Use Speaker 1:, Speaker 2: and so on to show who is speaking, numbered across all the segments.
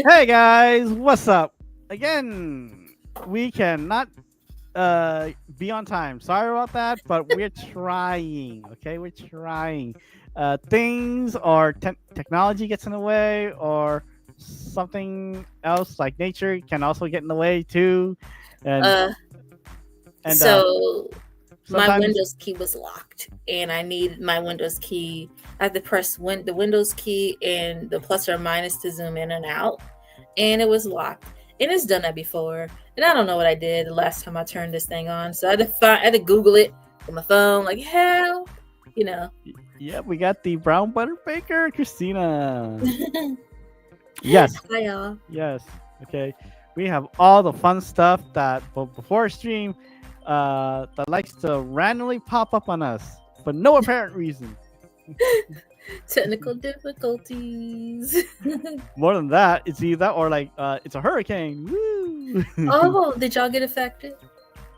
Speaker 1: Hey guys, what's up? Again, we cannot be on time. Sorry about that, but we're trying. Okay, we're trying. Things or technology gets in the way, or something else like nature can also get in the way too, and
Speaker 2: Uh,
Speaker 1: and
Speaker 2: so my
Speaker 1: sometimes.
Speaker 2: Windows key was locked, and I need my Windows key. I had to press the Windows key and the plus or minus to zoom in and out, and it was locked. And it's done that before, and I don't know what I did the last time I turned this thing on. So I had to Google it on my phone, like hell, you know.
Speaker 1: Yep, we got the brown butter baker, Christina. Yes,
Speaker 2: Hi y'all.
Speaker 1: yes. Okay. We have all the fun stuff that before stream that likes to randomly pop up on us for no apparent reason.
Speaker 2: Technical difficulties.
Speaker 1: More than that, it's either or like it's a hurricane. Woo!
Speaker 2: Oh, did y'all get affected?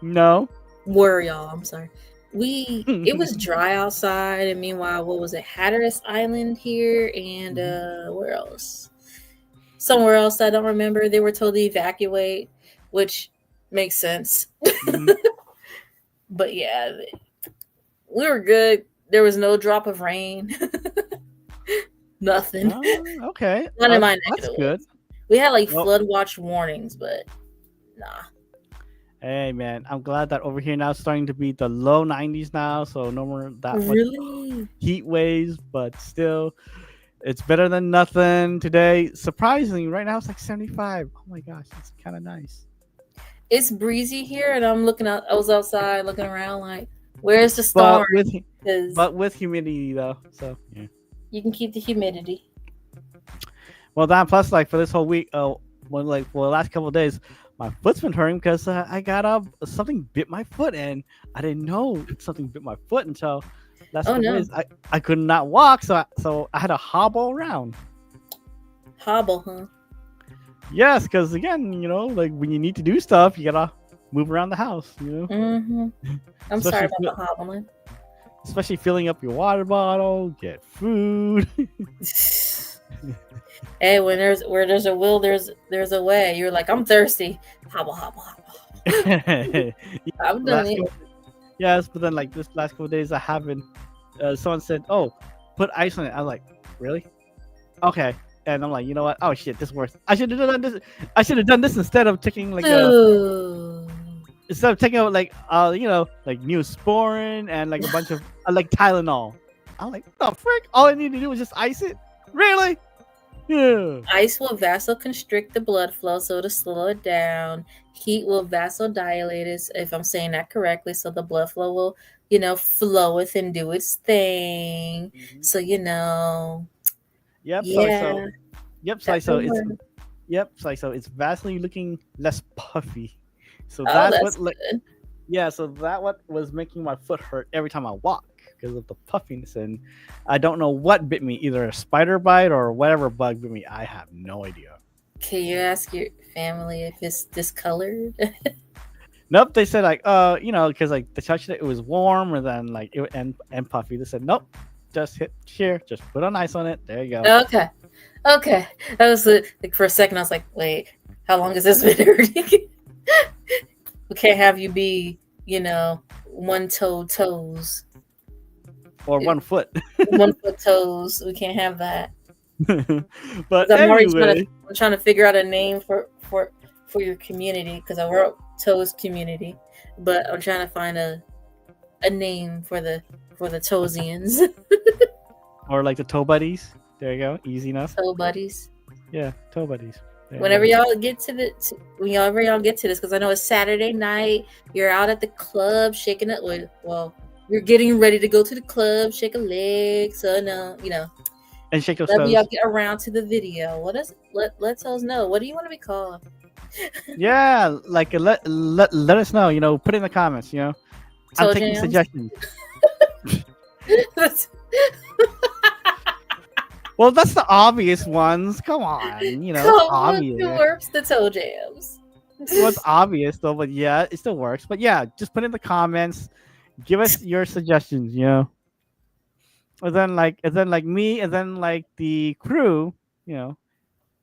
Speaker 1: No.
Speaker 2: Were y'all? I'm sorry. It was dry outside, and meanwhile, what was it? Hatteras Island here, and where else? Somewhere else I don't remember. They were told to evacuate, which makes sense.
Speaker 1: Mhm.
Speaker 2: But yeah, we were good. There was no drop of rain. Nothing.
Speaker 1: Okay.
Speaker 2: None of my
Speaker 1: That's
Speaker 2: negative
Speaker 1: good.
Speaker 2: ones. We had like
Speaker 1: Well,
Speaker 2: flood watch warnings, but nah.
Speaker 1: hey man, I'm glad that over here now it's starting to be the low 90s now, so no more that much
Speaker 2: Really?
Speaker 1: heat waves, but still it's better than nothing today. Surprisingly, right now it's like 75. Oh my gosh, it's kind of nice.
Speaker 2: It's breezy here, and I'm looking out. I was outside looking around, like, where's the storm?
Speaker 1: But with
Speaker 2: Because
Speaker 1: but with humidity though, so yeah.
Speaker 2: you can keep the humidity.
Speaker 1: Well, then plus like for this whole week, when like for the last couple of days, my foot's been hurting because I got up, something bit my foot, and I didn't know something bit my foot until last
Speaker 2: Oh
Speaker 1: couple of
Speaker 2: no,
Speaker 1: days. I could not walk, so I had to hobble around.
Speaker 2: hobble, huh?
Speaker 1: Yes, because again, like when you need to do stuff, you gotta move around the house.
Speaker 2: Mm-hmm. I'm sorry
Speaker 1: Especially
Speaker 2: about the hobbling.
Speaker 1: especially filling up your water bottle, get food.
Speaker 2: Hey, where there's a will, there's a way. You're like, I'm thirsty. Hobble, hobble, hobble.
Speaker 1: Yeah,
Speaker 2: I've done
Speaker 1: last
Speaker 2: it.
Speaker 1: couple, yes, but then like this last couple of days, I haven't. Someone said, "Oh, put ice on it." I was like, "Really? Okay." And I'm like, you know what? Oh shit, this works. I should have done this. I should have done this instead of taking like a
Speaker 2: Ooh.
Speaker 1: instead of taking out like like Neosporin and like a bunch of like Tylenol. I'm like, the frick! All I need to do is just ice it. Really? Yeah.
Speaker 2: Ice will vasoconstrict the blood flow, so to slow it down. Heat will vasodilate it, if I'm saying that correctly, so the blood flow will, floweth and do its thing.
Speaker 1: Mhm.
Speaker 2: So
Speaker 1: Yep.
Speaker 2: yeah,
Speaker 1: Yep.
Speaker 2: that will
Speaker 1: It's
Speaker 2: work.
Speaker 1: yep. So it's vastly looking less puffy. So
Speaker 2: Oh,
Speaker 1: that's what
Speaker 2: that's
Speaker 1: like
Speaker 2: good.
Speaker 1: yeah. So that what was making my foot hurt every time I walk because of the puffiness, and I don't know what bit me, either a spider bite or whatever bug bit me. I have no idea.
Speaker 2: Can you ask your family if it's discolored?
Speaker 1: Nope, they said like because like they touched it, it was warm, and then like and puffy. They said nope, just hit here, just put on ice on it. There you go.
Speaker 2: Okay. Okay. That was like for a second I was like, wait, how long has this been hurting? We can't have you be, one toe toes.
Speaker 1: Or 1 foot.
Speaker 2: 1 foot toes. We can't have that.
Speaker 1: But
Speaker 2: 'Cause
Speaker 1: anyway,
Speaker 2: I'm trying to figure out a name for your community, because I wrote toes community, but I'm trying to find a name for the Toesians.
Speaker 1: or like the toe buddies. There you go, easy enough.
Speaker 2: Toe buddies.
Speaker 1: Yeah, toe buddies. There you
Speaker 2: Whenever
Speaker 1: go.
Speaker 2: y'all get to whenever y'all get to this, because I know it's Saturday night, you're out at the club shaking it. Well, you're getting ready to go to the club, shake a leg. So no,
Speaker 1: And shake those
Speaker 2: whenever
Speaker 1: toes.
Speaker 2: y'all get around to the video, let us know. What do you want to be called?
Speaker 1: Yeah, like let us know. Put in the comments. I'm
Speaker 2: Toe
Speaker 1: taking
Speaker 2: jams.
Speaker 1: suggestions. Well, that's the obvious ones. Come on, it's
Speaker 2: Come on, it
Speaker 1: obvious.
Speaker 2: works. The toe jams.
Speaker 1: Well, it's obvious though, but yeah, it still works. But yeah, just put in the comments. Give us your suggestions. And then like me, and then like the crew.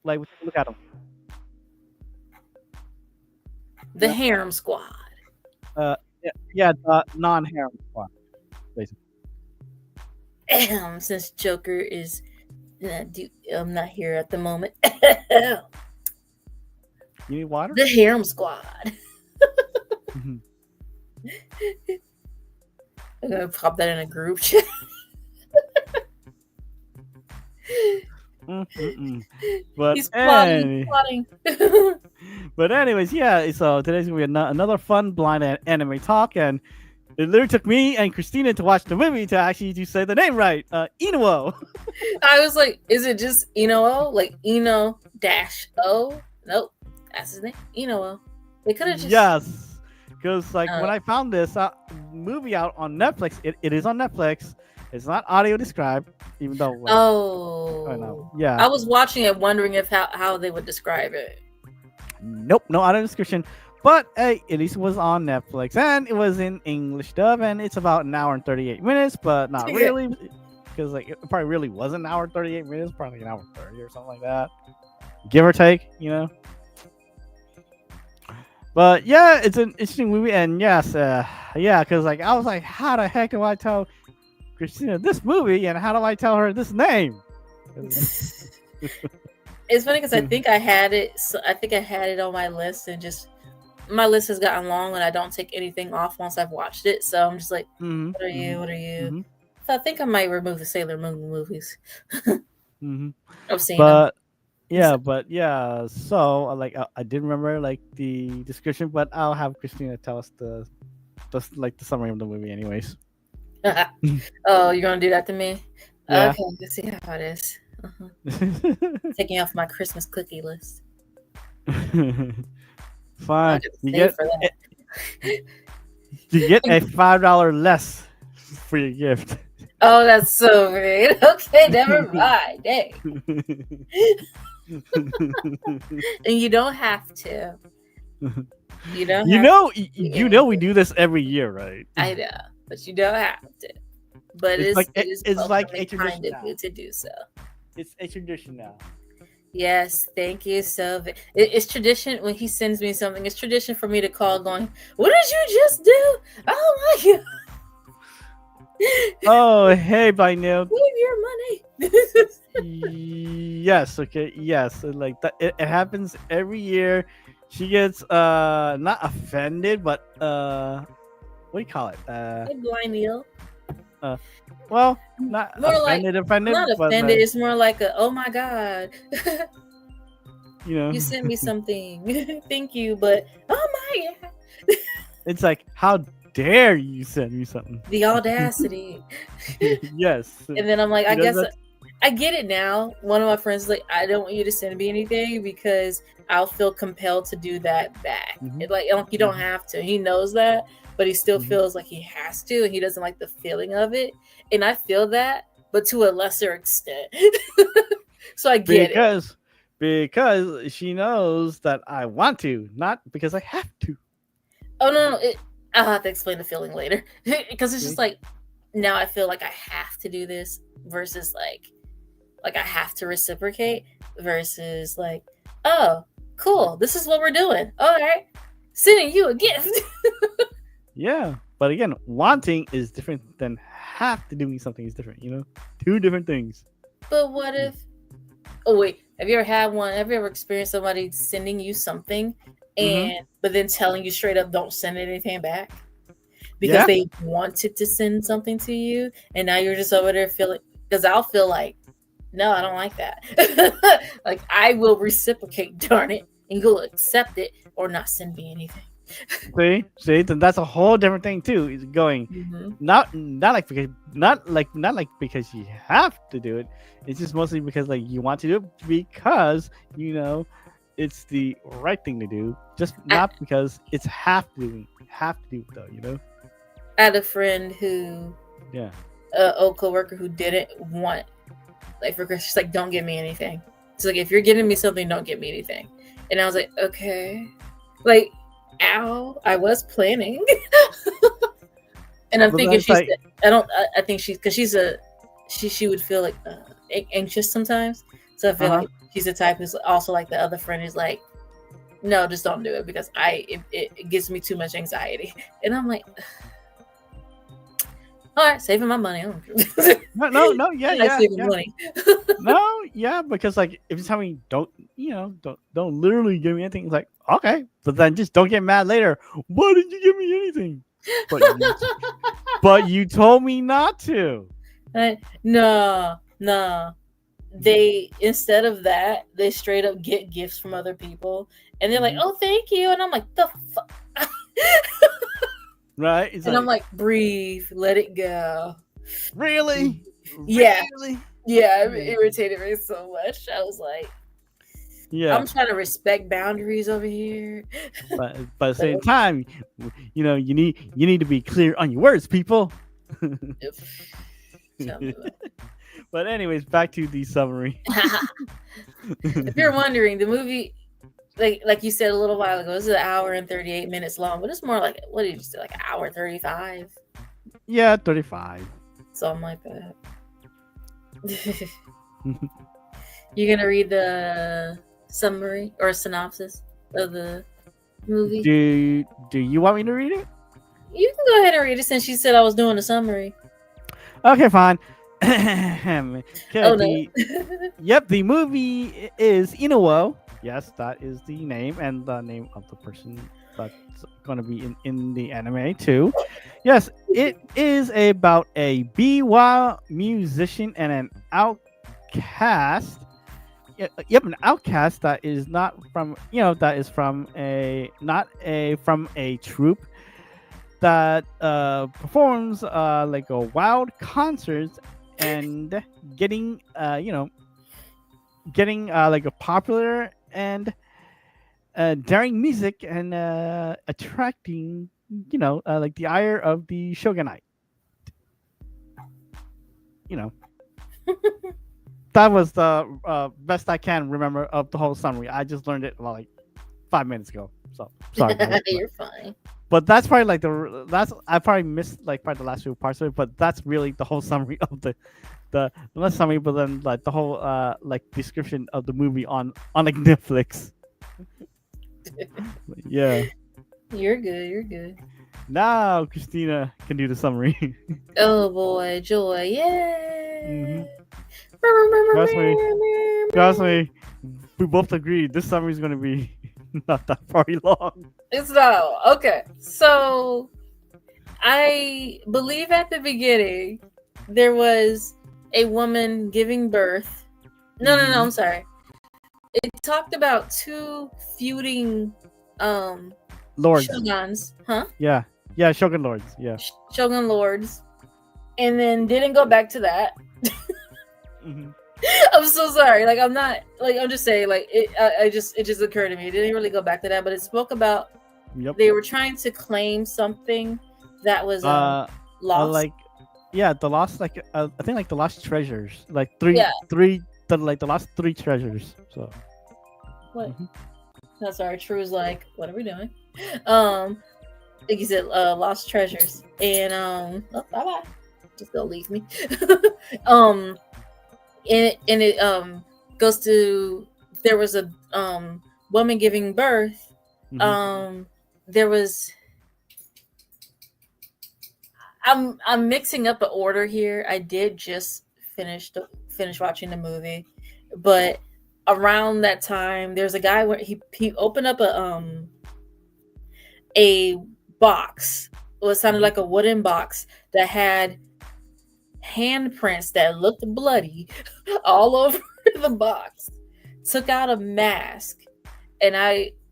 Speaker 1: Like, look at them.
Speaker 2: The Harem Squad.
Speaker 1: Yeah, the non-harem squad, basically.
Speaker 2: Since Joker is not here at the moment.
Speaker 1: You need water?
Speaker 2: The Harem Squad.
Speaker 1: Mhm.
Speaker 2: I'm gonna pop that in a group chat.
Speaker 1: But
Speaker 2: He's plotting.
Speaker 1: but anyways, yeah. So today's gonna be another fun blind anime talk, and it literally took me and Christina to watch the movie to actually to say the name right. Inu-OH.
Speaker 2: I was like, is it just Inu-OH? Like Ino-O? Nope, that's his name. Inu-OH. They could have just
Speaker 1: Yes, because like when I found this movie out on Netflix, it is on Netflix. It's not audio described, even though. Like, I know. Yeah.
Speaker 2: I was watching it, wondering if how they would describe it.
Speaker 1: Nope, no audio description. But hey, at least it was on Netflix, and it was in English dub, and it's about an hour and 38 minutes, but not really, because like it probably really wasn't an hour and 38 minutes, probably an hour and 30 or something like that, give or take, you know. But yeah, it's an interesting movie, and yes, yeah, because like I was like, how the heck do I tell Christina this movie, and how do I tell her this name?
Speaker 2: It's funny because I think I had it. So I think I had it on my list, and just my list has gotten long, and I don't take anything off once I've watched it. So I'm just like, what are you? What are you? So I think I might remove the Sailor Moon movies. I've seen them.
Speaker 1: But yeah. So like I didn't remember like the description, but I'll have Christina tell us the summary of the movie, anyways.
Speaker 2: Oh, you're gonna do that to me?
Speaker 1: Yeah.
Speaker 2: Okay, let's see how it is. Taking off my Christmas cookie list.
Speaker 1: Fine. You get a $5 less for your gift.
Speaker 2: Oh, that's so great. Okay, never mind. Hey. And you don't have to. You don't.
Speaker 1: You know, we do this every year, right?
Speaker 2: I know, but you don't have to. But it's like a tradition kind of you to do so.
Speaker 1: It's a tradition now.
Speaker 2: Yes, thank you. So it's tradition when he sends me something. It's tradition for me to call, going, "What did you just do? Oh my god!"
Speaker 1: Oh, hey, Bineo.
Speaker 2: Give your
Speaker 1: money. Yes. Okay. Yes. Like that. It happens every year. She gets not offended, but what do you call it?
Speaker 2: Blind Neil.
Speaker 1: Well, not
Speaker 2: more
Speaker 1: offended.
Speaker 2: Not offended. Like, it's more like a, oh my god. You sent me something. Thank you, but oh my god.
Speaker 1: It's like, how dare you send me something?
Speaker 2: The audacity.
Speaker 1: Yes.
Speaker 2: And then I'm like, I guess I get it now. One of my friends is like, I don't want you to send me anything because I'll feel compelled to do that back. Like you don't have to. He knows that, but he still feels like he has to, and he doesn't like the feeling of it. And I feel that, but to a lesser extent. So I get it.
Speaker 1: Because she knows that I want to, not because I have to.
Speaker 2: Oh no, I'll have to explain the feeling later. Because it's just like, now I feel like I have to do this versus like I have to reciprocate versus like, oh, cool, this is what we're doing. All right, sending you a gift.
Speaker 1: Yeah, but again, wanting is different than have to doing something is different. Two different things.
Speaker 2: But what if? Oh wait, have you ever had one? Have you ever experienced somebody sending you something, but then telling you straight up, don't send anything back because they wanted to send something to you, and now you're just over there feeling? Because I'll feel like, no, I don't like that. Like I will reciprocate, darn it, and you'll accept it or not send me anything.
Speaker 1: See, then that's a whole different thing too. Is going not because you have to do it. It's just mostly because like you want to do it because it's the right thing to do. Just not because it's have to do it though.
Speaker 2: I had a friend who, a old coworker who didn't want, like, for Christmas, she's like, don't give me anything. It's like, if you're giving me something, don't give me anything. And I was like, okay, like. Ow, I was planning. And I'm thinking I think because she would feel like anxious sometimes. So I feel like she's the type who's also like the other friend is like, no, just don't do it because it gives me too much anxiety. And I'm like, all right, saving my money. I don't care.
Speaker 1: No, yeah,
Speaker 2: I like
Speaker 1: yeah,
Speaker 2: saving
Speaker 1: yeah.
Speaker 2: money.
Speaker 1: No, yeah, because like if you tell me don't, don't literally give me anything, it's like okay, but then just don't get mad later. Why didn't you give me anything? But you told me not to.
Speaker 2: No. They instead of that, they straight up get gifts from other people, and they're like,
Speaker 1: Mhm.
Speaker 2: "Oh, thank you," and I'm like, "The fuck."
Speaker 1: Right? It's
Speaker 2: And I'm like, breathe, let it go.
Speaker 1: really,
Speaker 2: Yeah.
Speaker 1: really,
Speaker 2: Yeah, it irritated me so much. I was like,
Speaker 1: yeah.
Speaker 2: I'm trying to respect boundaries over here.
Speaker 1: But at the same time, you need to be clear on your words, people.
Speaker 2: Tell me about
Speaker 1: But anyways, back to the summary.
Speaker 2: it. If you're wondering, the movie, like you said a little while ago, this is an hour and 38 minutes long, but it's more like, what did you say, like an hour 35?
Speaker 1: Yeah, 35.
Speaker 2: Something like that. You're gonna read the summary or synopsis of the movie?
Speaker 1: Do you want me to read it?
Speaker 2: You can go ahead and read it since you said I was doing the summary.
Speaker 1: Okay, fine. Okay,
Speaker 2: Oh no.
Speaker 1: Yep, the movie is Inu-OH. Yes, that is the name and the name of the person that's going to be in the anime too. Yes, it is about a BWA musician and an outcast. Yep, an outcast that is not from that is from from a troupe that performs like a wild concerts and getting like a popular and daring music and attracting like the ire of the shogunate. That was the best I can remember of the whole summary. I just learned it like 5 minutes ago, so sorry guys.
Speaker 2: You're fine.
Speaker 1: But that's probably like I probably missed like probably the last few parts of it, but that's really the whole summary of the not summary, but then like the whole like description of the movie on like Netflix. Yeah.
Speaker 2: You're good.
Speaker 1: Now Christina can do the summary.
Speaker 2: Oh boy, joy, yay!
Speaker 1: Trust me, we both agreed this summary is gonna be not that very long.
Speaker 2: It's not okay. So I believe at the beginning there was a woman giving birth. No, I'm sorry. It talked about two feuding
Speaker 1: Lords.
Speaker 2: shoguns, huh?
Speaker 1: Yeah, Shogun Lords. Yeah.
Speaker 2: Shogun lords, and then didn't go back to that.
Speaker 1: Mm-hmm.
Speaker 2: I'm so sorry. Like I'm not like I'm just saying like it just occurred to me. It didn't really go back to that, but it spoke about they were trying to claim something that was lost.
Speaker 1: The lost I think like the lost treasures, like the lost three treasures. So
Speaker 2: what? No, sorry. True's like, what are we doing? Like you said, lost treasures, and bye bye. Just gonna leave me. And it goes to there was a woman giving birth.
Speaker 1: Mm-hmm.
Speaker 2: There was I'm mixing up an order here. I did just finish watching the movie, but around that time there's a guy where he opened up a box. It sounded like a wooden box that had handprints that looked bloody all over the box. Took out a mask, and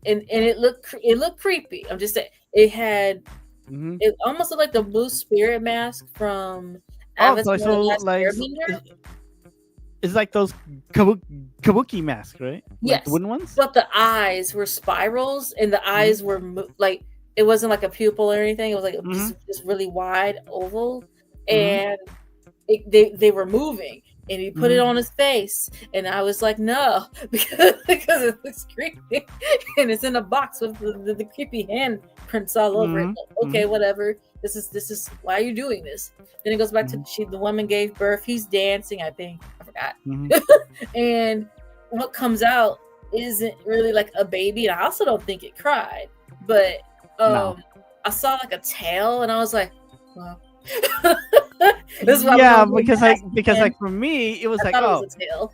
Speaker 2: it looked creepy. I'm just saying it had it almost looked like the blue spirit mask from Avatar: The Last Airbender.
Speaker 1: It's like those kabuki masks, right?
Speaker 2: Yes,
Speaker 1: like the wooden ones.
Speaker 2: But the eyes were spirals, and the eyes were like it wasn't like a pupil or anything. It was like just really wide oval, and they were moving, and he put it on his face, and I was like, no, because it looks creepy, and it's in a box with the creepy handprints all over it. Okay, whatever. This is why are you doing this? Then it goes back to the woman gave birth. He's dancing, I think. I forgot. And what comes out isn't really like a baby, and I also don't think it cried. But
Speaker 1: No.
Speaker 2: I saw like a tail, and I was like, well. This is why
Speaker 1: Yeah,
Speaker 2: we
Speaker 1: because like for me, it was
Speaker 2: I
Speaker 1: like,
Speaker 2: thought it
Speaker 1: oh,
Speaker 2: was a tail.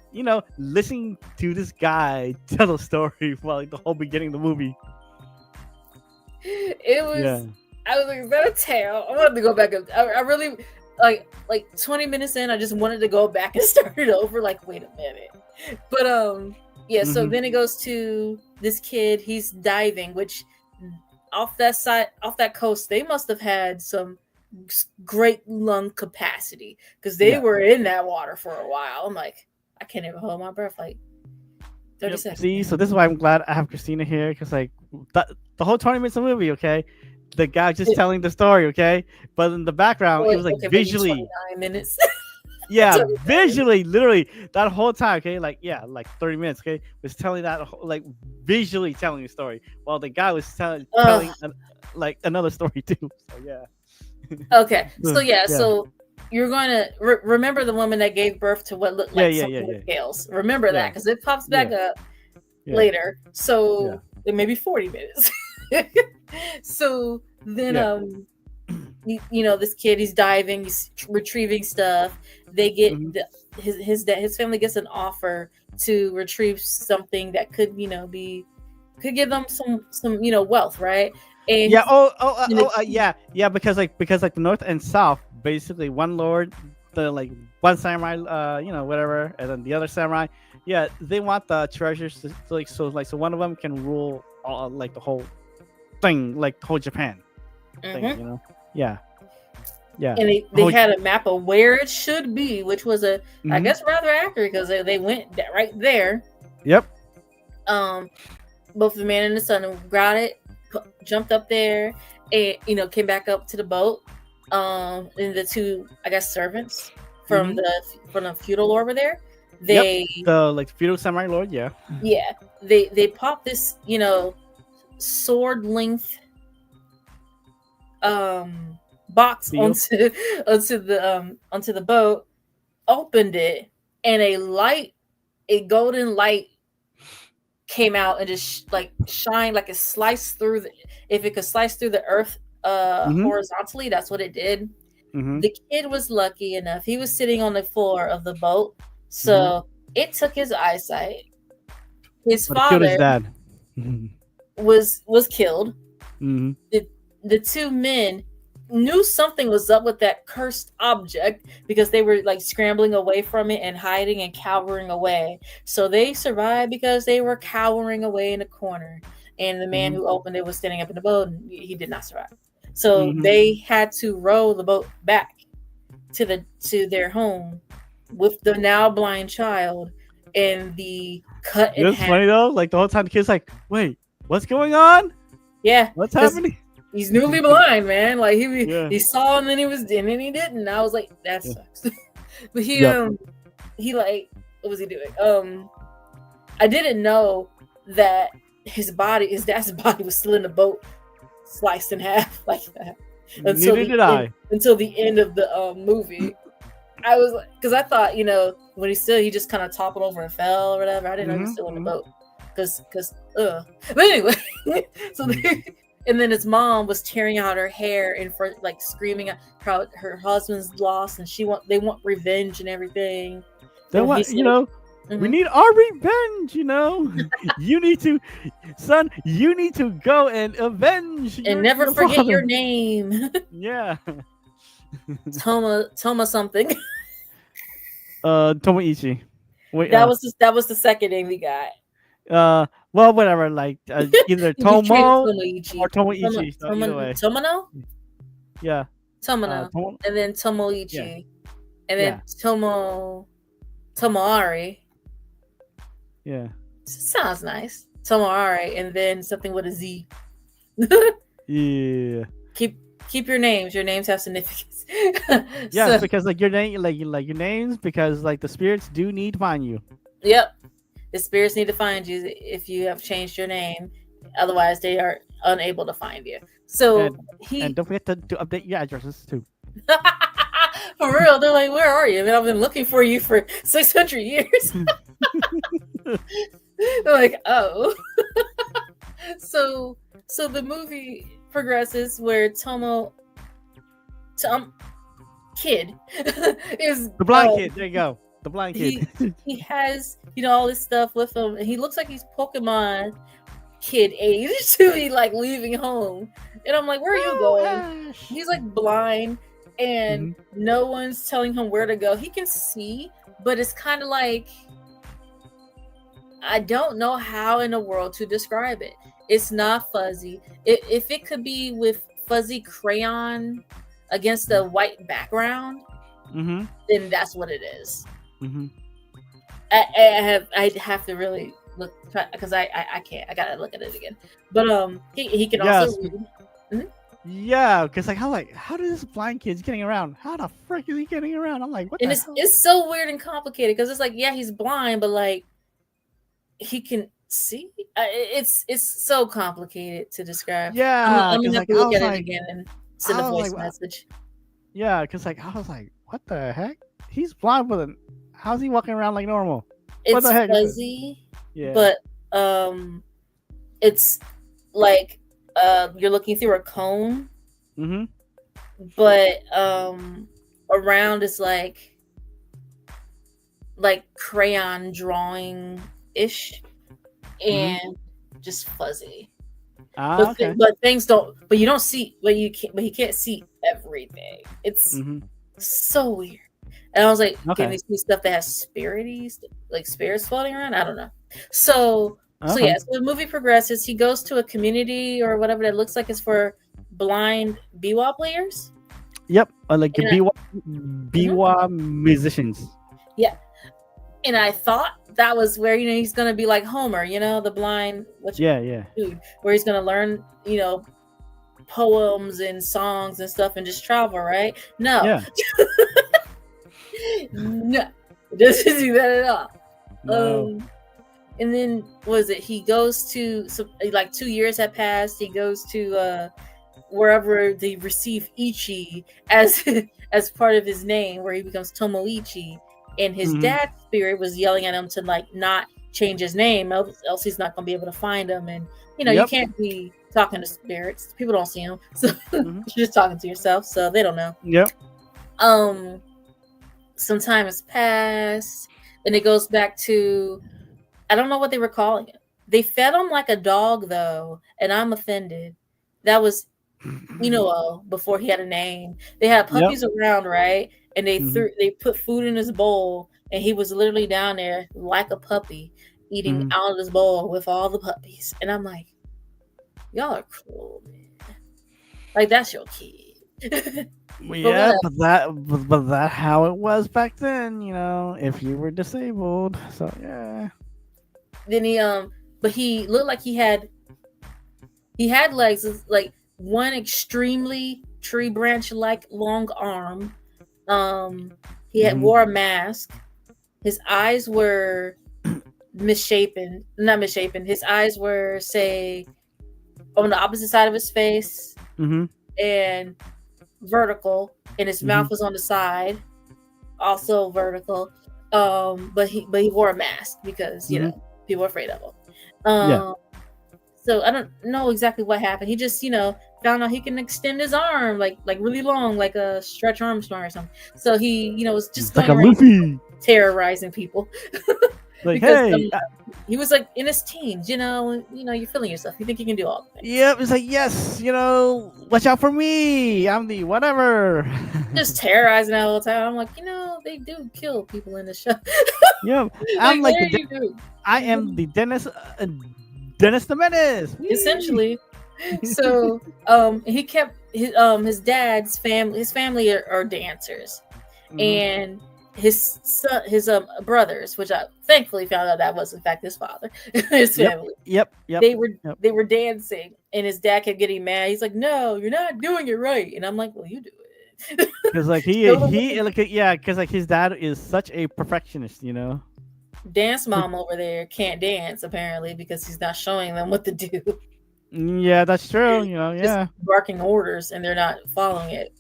Speaker 1: listening to this guy tell a story for like the whole beginning of the movie.
Speaker 2: It was.
Speaker 1: Yeah.
Speaker 2: I was like, is that a tail? I wanted to go back. I really like 20 minutes in. I just wanted to go back and start it over. Like, wait a minute. But yeah. So then it goes to this kid. He's diving, which off that coast, they must have had some great lung capacity because they were in that water for a while. I'm like, I can't even hold my breath like 30 seconds.
Speaker 1: See, so this is why I'm glad I have Christina here, because like the whole 20 minutes of the movie, okay, the guy just telling the story, okay, but in the background it was like visually
Speaker 2: 29 minutes.
Speaker 1: Yeah, visually, literally that whole time, okay, like 30 minutes, okay, was telling that like visually telling the story, while the guy was telling like another story too. So yeah.
Speaker 2: Okay, so you're going to remember the woman that gave birth to what looked like something with scales. Remember that, because it pops back up later. So it may be 40 minutes. So then, this kid, he's diving, he's retrieving stuff. They get his family gets an offer to retrieve something that could give them some wealth, right? And because the north and south, basically one lord, the like one samurai, whatever, and then the other samurai, they want the treasures so one of them can rule all, like the whole thing, like the whole Japan thing, yeah. And they had a map of where it should be, which was I guess rather accurate, because they went right there.
Speaker 1: Yep.
Speaker 2: Both the man and the son got it, jumped up there, and came back up to the boat. And the two, I guess, servants from the feudal lord were there. They
Speaker 1: the feudal samurai lord,
Speaker 2: they popped this sword length box onto the boat, opened it, and a golden light came out and just shined, like it sliced through if it could slice through the earth horizontally, that's what it did. The kid was lucky enough, he was sitting on the floor of the boat, so it took his eyesight. His father
Speaker 1: his dad.
Speaker 2: was killed. The two men knew something was up with that cursed object, because they were scrambling away from it and hiding and cowering away. So they survived because they were cowering away in a corner. And the man who opened it was standing up in the boat, and he did not survive. So they had to row the boat back to their home with the now blind child and the cut in half.
Speaker 1: It's funny though, the whole time the kid's like, wait, what's going on?
Speaker 2: Yeah.
Speaker 1: What's happening?
Speaker 2: He's newly blind, man. He saw and then he didn't. I was like, that sucks. But he what was he doing? I didn't know that his dad's body was still in the boat, sliced in half like that. Until the end of the movie. I was like, because I thought, when he just kind of toppled over and fell or whatever. I didn't know he was still in the boat. But anyway, so and then his mom was tearing out her hair and screaming at how her husband's lost, and they want revenge and everything.
Speaker 1: They want, we need our revenge, You need to, son, you need to go and avenge
Speaker 2: and never forget your name.
Speaker 1: Yeah.
Speaker 2: Toma something.
Speaker 1: Tomoichi. Wait,
Speaker 2: that was the second name we got.
Speaker 1: Well, whatever. Either Tomo or Tomoichi.
Speaker 2: Tomono.
Speaker 1: Yeah.
Speaker 2: Tomono, and then Tomoichi, and then Tomoari.
Speaker 1: Yeah.
Speaker 2: Sounds nice. Tomoari, and then something with a Z.
Speaker 1: Yeah.
Speaker 2: Keep your names. Your names have significance.
Speaker 1: Yeah, because your name, your names, because the spirits do need to find you.
Speaker 2: Yep. The spirits need to find you if you have changed your name. Otherwise, they are unable to find you. So
Speaker 1: and don't forget to update your addresses too.
Speaker 2: For real, they're like, "Where are you?" I mean, I've been looking for you for 600 years. Like, oh. so so the movie progresses where Tom kid is
Speaker 1: The blind kid. There you go. The blind kid.
Speaker 2: he has all this stuff with him, and he looks like he's Pokemon kid age to be like leaving home, and I'm like, where are you going?
Speaker 1: Ash.
Speaker 2: He's like blind, and no one's telling him where to go. He can see, but it's kind of like, I don't know how in the world to describe it. It's not fuzzy. If it could be with fuzzy crayon against a white background, then that's what it is. I have to really look, because I can't. I gotta look at it again. But he can also read.
Speaker 1: Yeah, because like how does this blind kid's getting around? How the frick is he getting around? I'm like, what?
Speaker 2: And
Speaker 1: the hell?
Speaker 2: it's so weird and complicated, because it's like, yeah, he's blind, but like he can see. It's so complicated to describe.
Speaker 1: Yeah,
Speaker 2: I'm gonna have
Speaker 1: like,
Speaker 2: to look at it again and send a voice
Speaker 1: like,
Speaker 2: message.
Speaker 1: Yeah, because like I was like, what the heck? He's blind, but how's he walking around like normal?
Speaker 2: It's
Speaker 1: what the heck
Speaker 2: fuzzy,
Speaker 1: yeah,
Speaker 2: but it's like you're looking through a cone, but around is like crayon drawing ish, and just fuzzy.
Speaker 1: Okay.
Speaker 2: But things don't. But you don't see. But you can't. But he can't see everything. It's so weird. And I was like, can we see stuff that has spirities, like spirits floating around? I don't know. So yeah. So the movie progresses. He goes to a community or whatever that looks like it's for blind biwa players.
Speaker 1: Yep, like biwa musicians.
Speaker 2: Yeah. And I thought that was where he's gonna be like Homer, the blind dude, where he's gonna learn poems and songs and stuff and just travel, right? No, no, it doesn't do that at all.
Speaker 1: No.
Speaker 2: And then he goes to like 2 years have passed. He goes to wherever they receive Ichi as part of his name, where he becomes Tomoichi. And his dad's spirit was yelling at him to like not change his name, else he's not gonna be able to find him. And you can't be talking to spirits; people don't see them, so you're just talking to yourself, so they don't know.
Speaker 1: Yep.
Speaker 2: Some time has passed, and it goes back to, I don't know what they were calling it. They fed him like a dog, though, and I'm offended. That was Inu-OH before he had a name. They had puppies around, right? And they put food in his bowl, and he was literally down there like a puppy, eating out of his bowl with all the puppies. And I'm like, y'all are cruel, man. Like, that's your kid.
Speaker 1: Yeah, but that how it was back then, if you were disabled. So yeah.
Speaker 2: Then but he looked like he had legs, like one extremely tree branch like long arm. He wore a mask. His eyes were misshapen. Not misshapen. His eyes were, say, on the opposite side of his face, and vertical, and his mouth was on the side, also vertical. But he wore a mask because people are afraid of him. So I don't know exactly what happened. He just found out he can extend his arm like really long, like a Stretch Armstrong or something. So he was just
Speaker 1: like a Luffy,
Speaker 2: terrorizing people.
Speaker 1: Like,
Speaker 2: because,
Speaker 1: hey,
Speaker 2: he was like in his teens, you're feeling yourself. You think you can do all the things.
Speaker 1: Yep, it's like, yes, watch out for me. I'm the whatever.
Speaker 2: Just terrorizing that whole time. I'm like, they do kill people in the show.
Speaker 1: Yeah, I'm like I am the Dennis the Menace.
Speaker 2: Essentially. So he kept his dad's family. His family are dancers, and his son, his brothers, which I thankfully found out that was in fact his father, his family.
Speaker 1: Yep.
Speaker 2: They were dancing, and his dad kept getting mad. He's like, "No, you're not doing it right." And I'm like, "Well, you do it."
Speaker 1: Because like because like his dad is such a perfectionist,
Speaker 2: Dance mom over there can't dance apparently because he's not showing them what to do.
Speaker 1: Yeah, that's true.
Speaker 2: Just barking orders and they're not following it.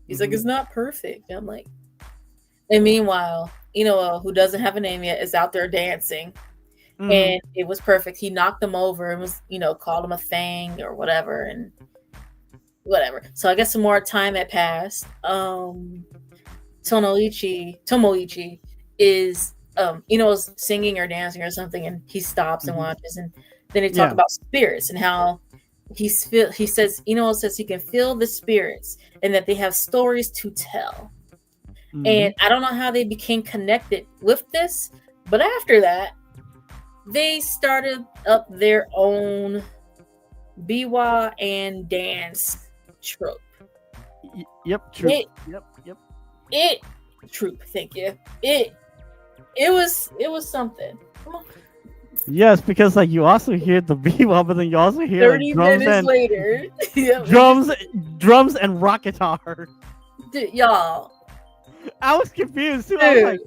Speaker 2: He's like, it's not perfect. And I'm like, and meanwhile, who doesn't have a name yet, is out there dancing.
Speaker 1: Mm-hmm.
Speaker 2: and it was perfect. He knocked them over and was, called them a thing or whatever, and whatever. So I guess some more time had passed. Tomoichi is was singing or dancing or something, and he stops and
Speaker 1: Mm-hmm.
Speaker 2: watches, and then they talk
Speaker 1: Yeah.
Speaker 2: about spirits and how he says says he can feel the spirits and that they have stories to tell.
Speaker 1: Mm-hmm.
Speaker 2: And I don't know how they became connected with this, but after that, they started up their own biwa and dance trope.
Speaker 1: Yep. True.
Speaker 2: It
Speaker 1: Yep. Yep.
Speaker 2: it troop, thank you. It was something. Come on.
Speaker 1: Yes, because like you also hear the bebop, but then you also hear like
Speaker 2: 30 minutes later. Yep,
Speaker 1: drums, drums and rock guitar.
Speaker 2: y'all.
Speaker 1: I was confused too. I was
Speaker 2: Dude,
Speaker 1: like,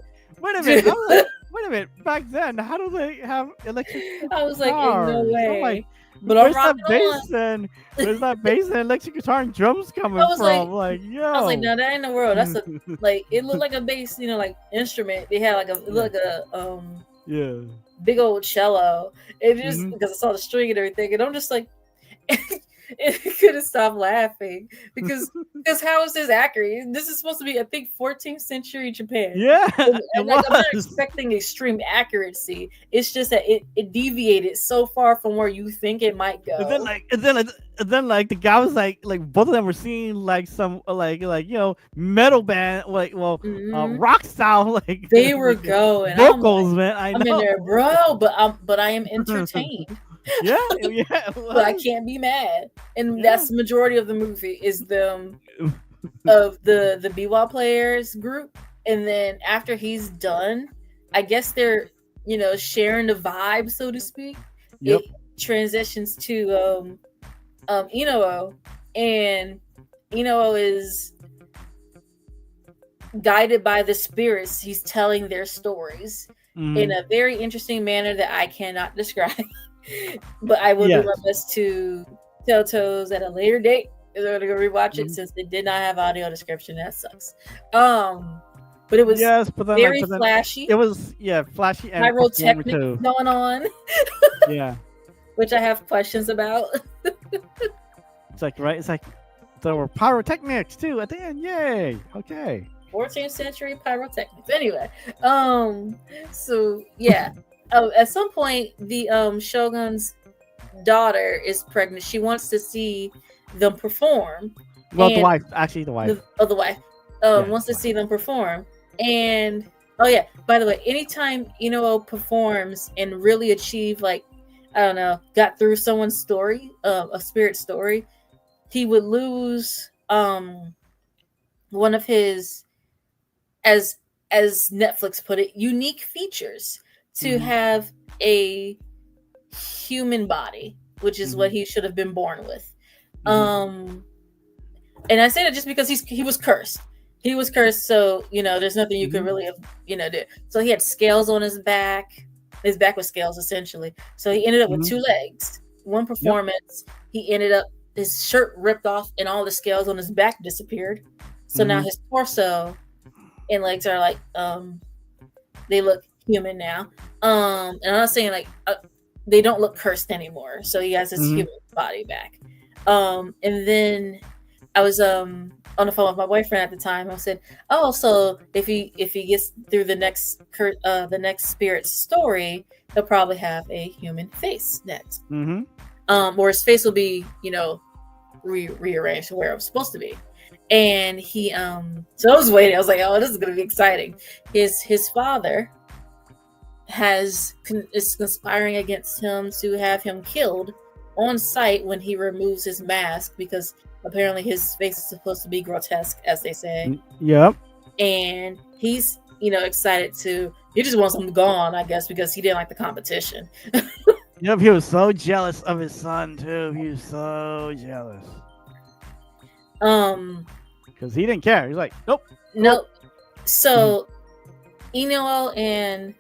Speaker 1: wait a minute.
Speaker 2: dude.
Speaker 1: I was like, wait a minute. Back then, how do they have electric
Speaker 2: I was like, in no
Speaker 1: guitars? I'm like,
Speaker 2: way. But I'm
Speaker 1: where's that
Speaker 2: rocking on.
Speaker 1: bass and where's that bass and electric guitar and drums
Speaker 2: I
Speaker 1: coming
Speaker 2: was like,
Speaker 1: from? Like,
Speaker 2: I was like,
Speaker 1: yo.
Speaker 2: no, that ain't the world. That's a it looked like a bass, like instrument. They had it looked like a
Speaker 1: Yeah.
Speaker 2: big old cello. It just
Speaker 1: Mhm.
Speaker 2: because I saw the string and everything, and I'm just like, it couldn't stop laughing because how is this accurate? This is supposed to be, I think, 14th century Japan.
Speaker 1: Yeah,
Speaker 2: And,
Speaker 1: it
Speaker 2: like, I'm not
Speaker 1: was.
Speaker 2: expecting extreme accuracy. It's just that it deviated so far from where you think it might go.
Speaker 1: And then like the guy was like both of them were singing like some metal band rock style like
Speaker 2: They were
Speaker 1: like,
Speaker 2: going.
Speaker 1: vocals, man. I
Speaker 2: I'm
Speaker 1: know.
Speaker 2: in there, bro, but I am entertained.
Speaker 1: Yeah, it
Speaker 2: But I
Speaker 1: was.
Speaker 2: can't be mad. And
Speaker 1: Yeah.
Speaker 2: that's the majority of the movie is them of the BWAP players group. And then after he's done, I guess they're, sharing the vibe, so to speak.
Speaker 1: Yep.
Speaker 2: It transitions to Inu-OH. And Inu-OH is guided by the spirits. He's telling their stories in a very interesting manner that I cannot describe. But I will do my best to tell Toes at a later date. They're gonna go rewatch it since they did not have audio description. That sucks. But it was
Speaker 1: but then,
Speaker 2: very flashy.
Speaker 1: It was flashy and
Speaker 2: pyrotechnic
Speaker 1: performative.
Speaker 2: going on.
Speaker 1: Yeah.
Speaker 2: Which I have questions about.
Speaker 1: It's like there were pyrotechnics too at the end. Yay! Okay.
Speaker 2: 14th century pyrotechnics. Anyway, so yeah. At some point, the shogun's daughter is pregnant. She wants to see them perform.
Speaker 1: Well, the wife, actually, the wife.
Speaker 2: The wife wants to see them perform. And by the way, anytime Inu-OH performs and really achieve got through someone's story, a spirit story, he would lose one of his, as Netflix put it, unique features to have a human body, which is what he should have been born with. And I say that just because he was cursed. He was cursed, so there's nothing you could really do. So he had scales on his back. His back was scales essentially. So he ended up with two legs. One performance, he ended up, his shirt ripped off and all the scales on his back disappeared. So now his torso and legs are they look human now. And I'm not saying they don't look cursed anymore. So he has his human body back. And then I was on the phone with my boyfriend at the time. I said, "Oh, so if he gets through the next spirit's story, he'll probably have a human face next. Or his face will be, rearranged to where it was supposed to be." And he so I was waiting. I was like, "Oh, this is gonna be exciting." His father is conspiring against him to have him killed on sight when he removes his mask, because apparently his face is supposed to be grotesque, as they say.
Speaker 1: Yep.
Speaker 2: And he's excited to. He just wants him gone, I guess, because he didn't like the competition.
Speaker 1: Yep. He was so jealous of his son too. He was so jealous. Because he didn't care. He's like, nope.
Speaker 2: So Inu-OH and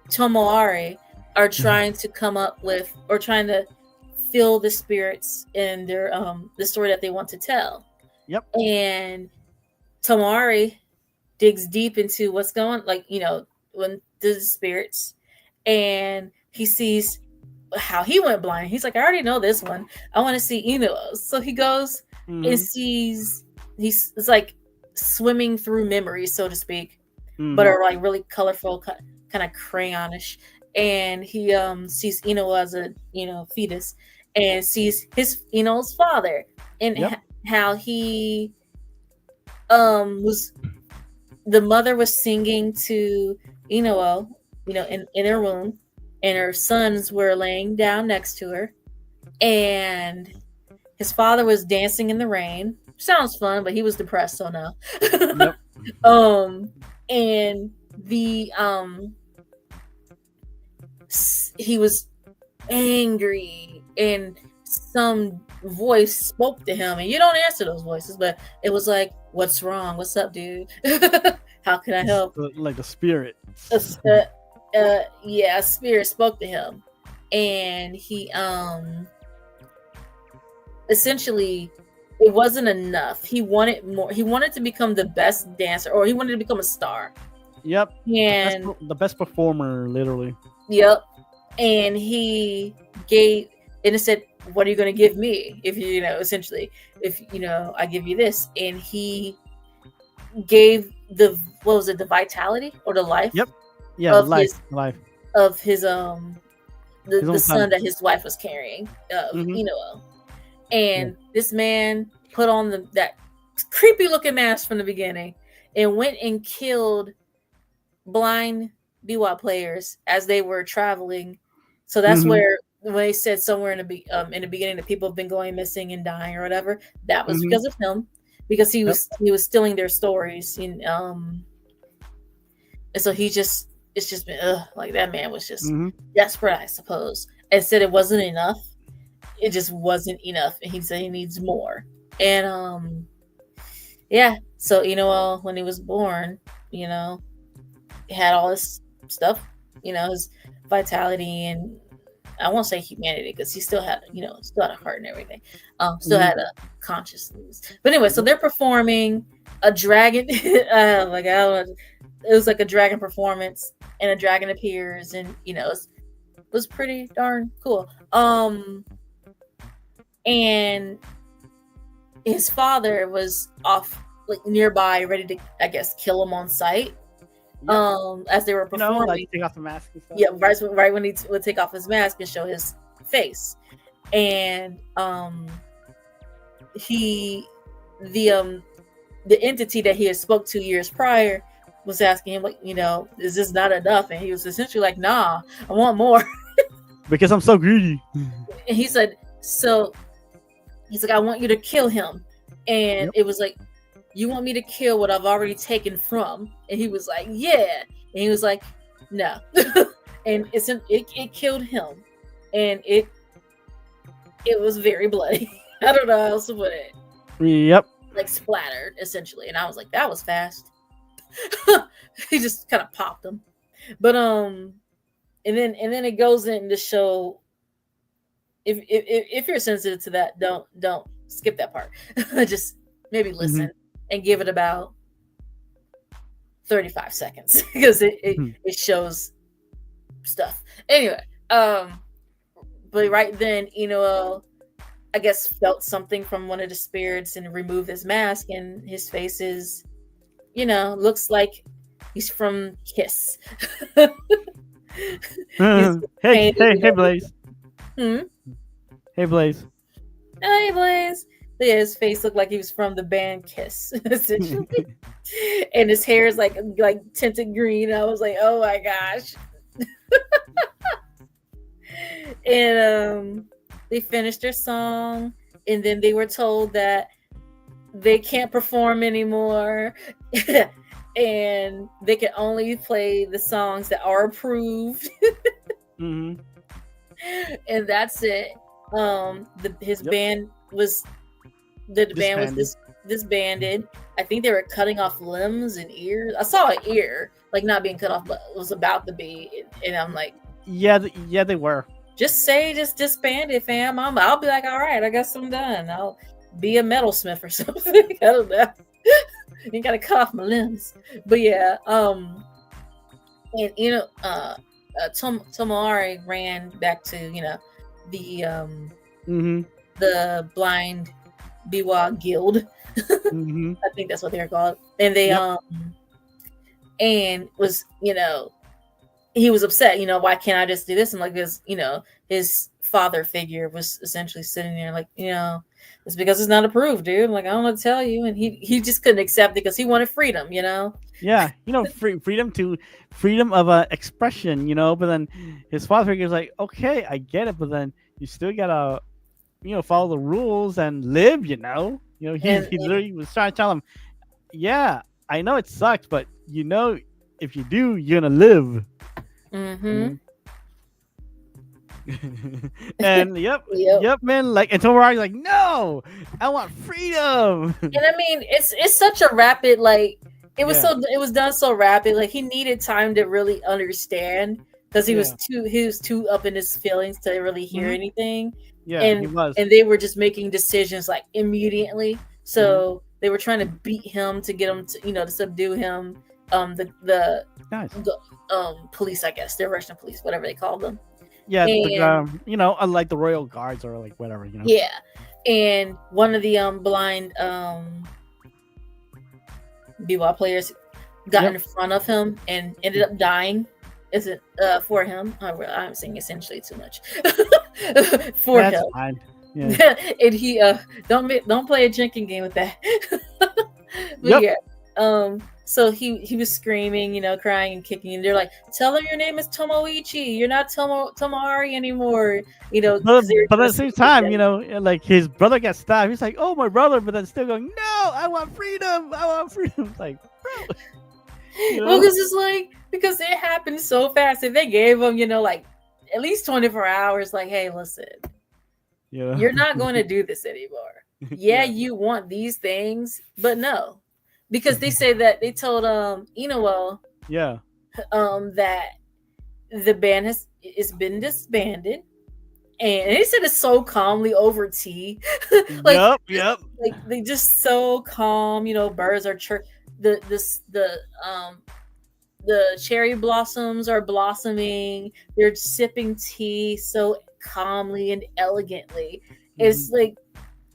Speaker 2: Tomoari are trying to come up with, or trying to fill the spirits in their the story that they want to tell.
Speaker 1: Yep.
Speaker 2: And Tomoari digs deep into what's going, when the spirits, and he sees how he went blind. He's like, I already know this one. I want to see Inu-OH. So he goes and sees it's like swimming through memories, so to speak, but are like really colorful, kind of crayonish. And he sees Inu as a fetus, and sees his Ino's father, and how he was the mother was singing to Inu, in her womb, and her sons were laying down next to her, and his father was dancing in the rain. Sounds fun, but he was depressed, so no.
Speaker 1: Yep.
Speaker 2: And the he was angry, and some voice spoke to him, and you don't answer those voices, but it was like, what's wrong? What's up, dude? How can I help?
Speaker 1: Like a spirit.
Speaker 2: A spirit spoke to him, and he essentially, it wasn't enough. He wanted more. He wanted to become the best dancer, or he wanted to become a star.
Speaker 1: Yep.
Speaker 2: And
Speaker 1: the best performer, literally.
Speaker 2: Yep. And he gave, and it said, what are you going to give me if essentially, if I give you this? And he gave the vitality or the life?
Speaker 1: Yep. Yeah,
Speaker 2: of
Speaker 1: life
Speaker 2: of his the son that his wife was carrying, and this man put on that creepy looking mask from the beginning and went and killed blind biwa players as they were traveling. So that's where, when they said somewhere in the beginning that people have been going missing and dying or whatever, that was because of him, because he was stealing their stories, and so it's just been like, that man was just desperate, I suppose, and said it wasn't enough. It just wasn't enough, and he said he needs more. And so when he was born, he had all this stuff, his vitality, and I won't say humanity, because he still had a heart and everything, still had a consciousness. But anyway, so they're performing a dragon. It was like a dragon performance, and a dragon appears, and it was pretty darn cool. And his father was off nearby, ready to, I guess, kill him on sight. As they were performing,
Speaker 1: like take off the mask and stuff.
Speaker 2: Yeah, right when he would take off his mask and show his face, and the entity that he had spoke 2 years prior was asking him, like, is this not enough? And he was essentially like, nah, I want more.
Speaker 1: Because I'm so greedy.
Speaker 2: And he said, he's like, I want you to kill him. And it was like, you want me to kill what I've already taken from? And he was like, yeah. And he was like, no. And it killed him. And it was very bloody. I don't know how else to put it.
Speaker 1: Yep.
Speaker 2: Like splattered, essentially. And I was like, that was fast. He just kind of popped him. But and then it goes in to show, if you're sensitive to that, don't skip that part. Just maybe listen and give it about 35 seconds, because it shows stuff. Anyway, but right then, I guess felt something from one of the spirits and removed his mask, and his face is, looks like he's from Kiss.
Speaker 1: Hey, Blaze. Hey, Blaze.
Speaker 2: Hey, Blaze. But yeah, his face looked like he was from the band Kiss, essentially. And his hair is like tinted green. I was like, oh my gosh. And they finished their song, and then they were told that they can't perform anymore. And they can only play the songs that are approved. And that's it. His band was disbanded. I think they were cutting off limbs and ears. I saw an ear not being cut off, but it was about to be, and I'm like,
Speaker 1: yeah, they were.
Speaker 2: Just disbanded, fam. I'll be like, all right, I guess I'm done. I'll be a metalsmith or something. I don't know. You gotta cut off my limbs. But yeah, and Tomari ran back to the
Speaker 1: Mm-hmm.
Speaker 2: the blind Biwa guild.
Speaker 1: Mm-hmm.
Speaker 2: I think that's what they're called. And they
Speaker 1: Yep.
Speaker 2: and was he was upset. Why can't I just do this? And like his father figure was essentially sitting there like it's because it's not approved, dude. Like I don't know what to tell you. And he just couldn't accept it because he wanted freedom.
Speaker 1: Yeah, freedom of expression, But then his father figure's like, okay, I get it, but then you still gotta, follow the rules and live. He
Speaker 2: And
Speaker 1: literally was trying to tell him, yeah, I know it sucks, but if you do, you're gonna live.
Speaker 2: mm-hmm.
Speaker 1: And yep,
Speaker 2: Yep.
Speaker 1: yep, man. Like, and Tomorrow's like, no, I want freedom.
Speaker 2: And I mean, it's such a rapid it was
Speaker 1: Yeah.
Speaker 2: it was done so rapid. Like he needed time to really understand because he was too up in his feelings to really hear
Speaker 1: Mhm.
Speaker 2: anything.
Speaker 1: Yeah,
Speaker 2: and
Speaker 1: he was.
Speaker 2: and they were just making decisions like immediately. So they were trying to beat him to get him to subdue him. The
Speaker 1: Nice.
Speaker 2: police, I guess, the Russian police, whatever they called them.
Speaker 1: Yeah,
Speaker 2: And
Speaker 1: unlike the royal guards or like whatever,
Speaker 2: yeah, and one of the blind b-ball players got
Speaker 1: Yep.
Speaker 2: in front of him and ended up dying. Is it for him? I'm saying essentially too much for
Speaker 1: That's
Speaker 2: him.
Speaker 1: fine. Yeah.
Speaker 2: And he don't play a drinking game with that. But
Speaker 1: Yep.
Speaker 2: yeah, so he was screaming, crying and kicking, and they're like, "Tell him your name is Tomoichi. You're not Tomari anymore."
Speaker 1: But at the same time,
Speaker 2: him.
Speaker 1: like his brother got stabbed. He's like, "Oh, my brother," but then still going, "No, I want freedom. I want freedom." It's like, bro,
Speaker 2: Well, because it's like because it happened so fast. If they gave him, like at least 24 hours, like, hey, listen, you're not going to do this anymore. Yeah, you want these things, but no, because they say that they told Inu-OH
Speaker 1: yeah,
Speaker 2: that the band has been disbanded, and they said it so calmly over tea. Like,
Speaker 1: yep.
Speaker 2: like they just so calm. Birds are the cherry blossoms are blossoming. They're sipping tea so calmly and elegantly. It's like,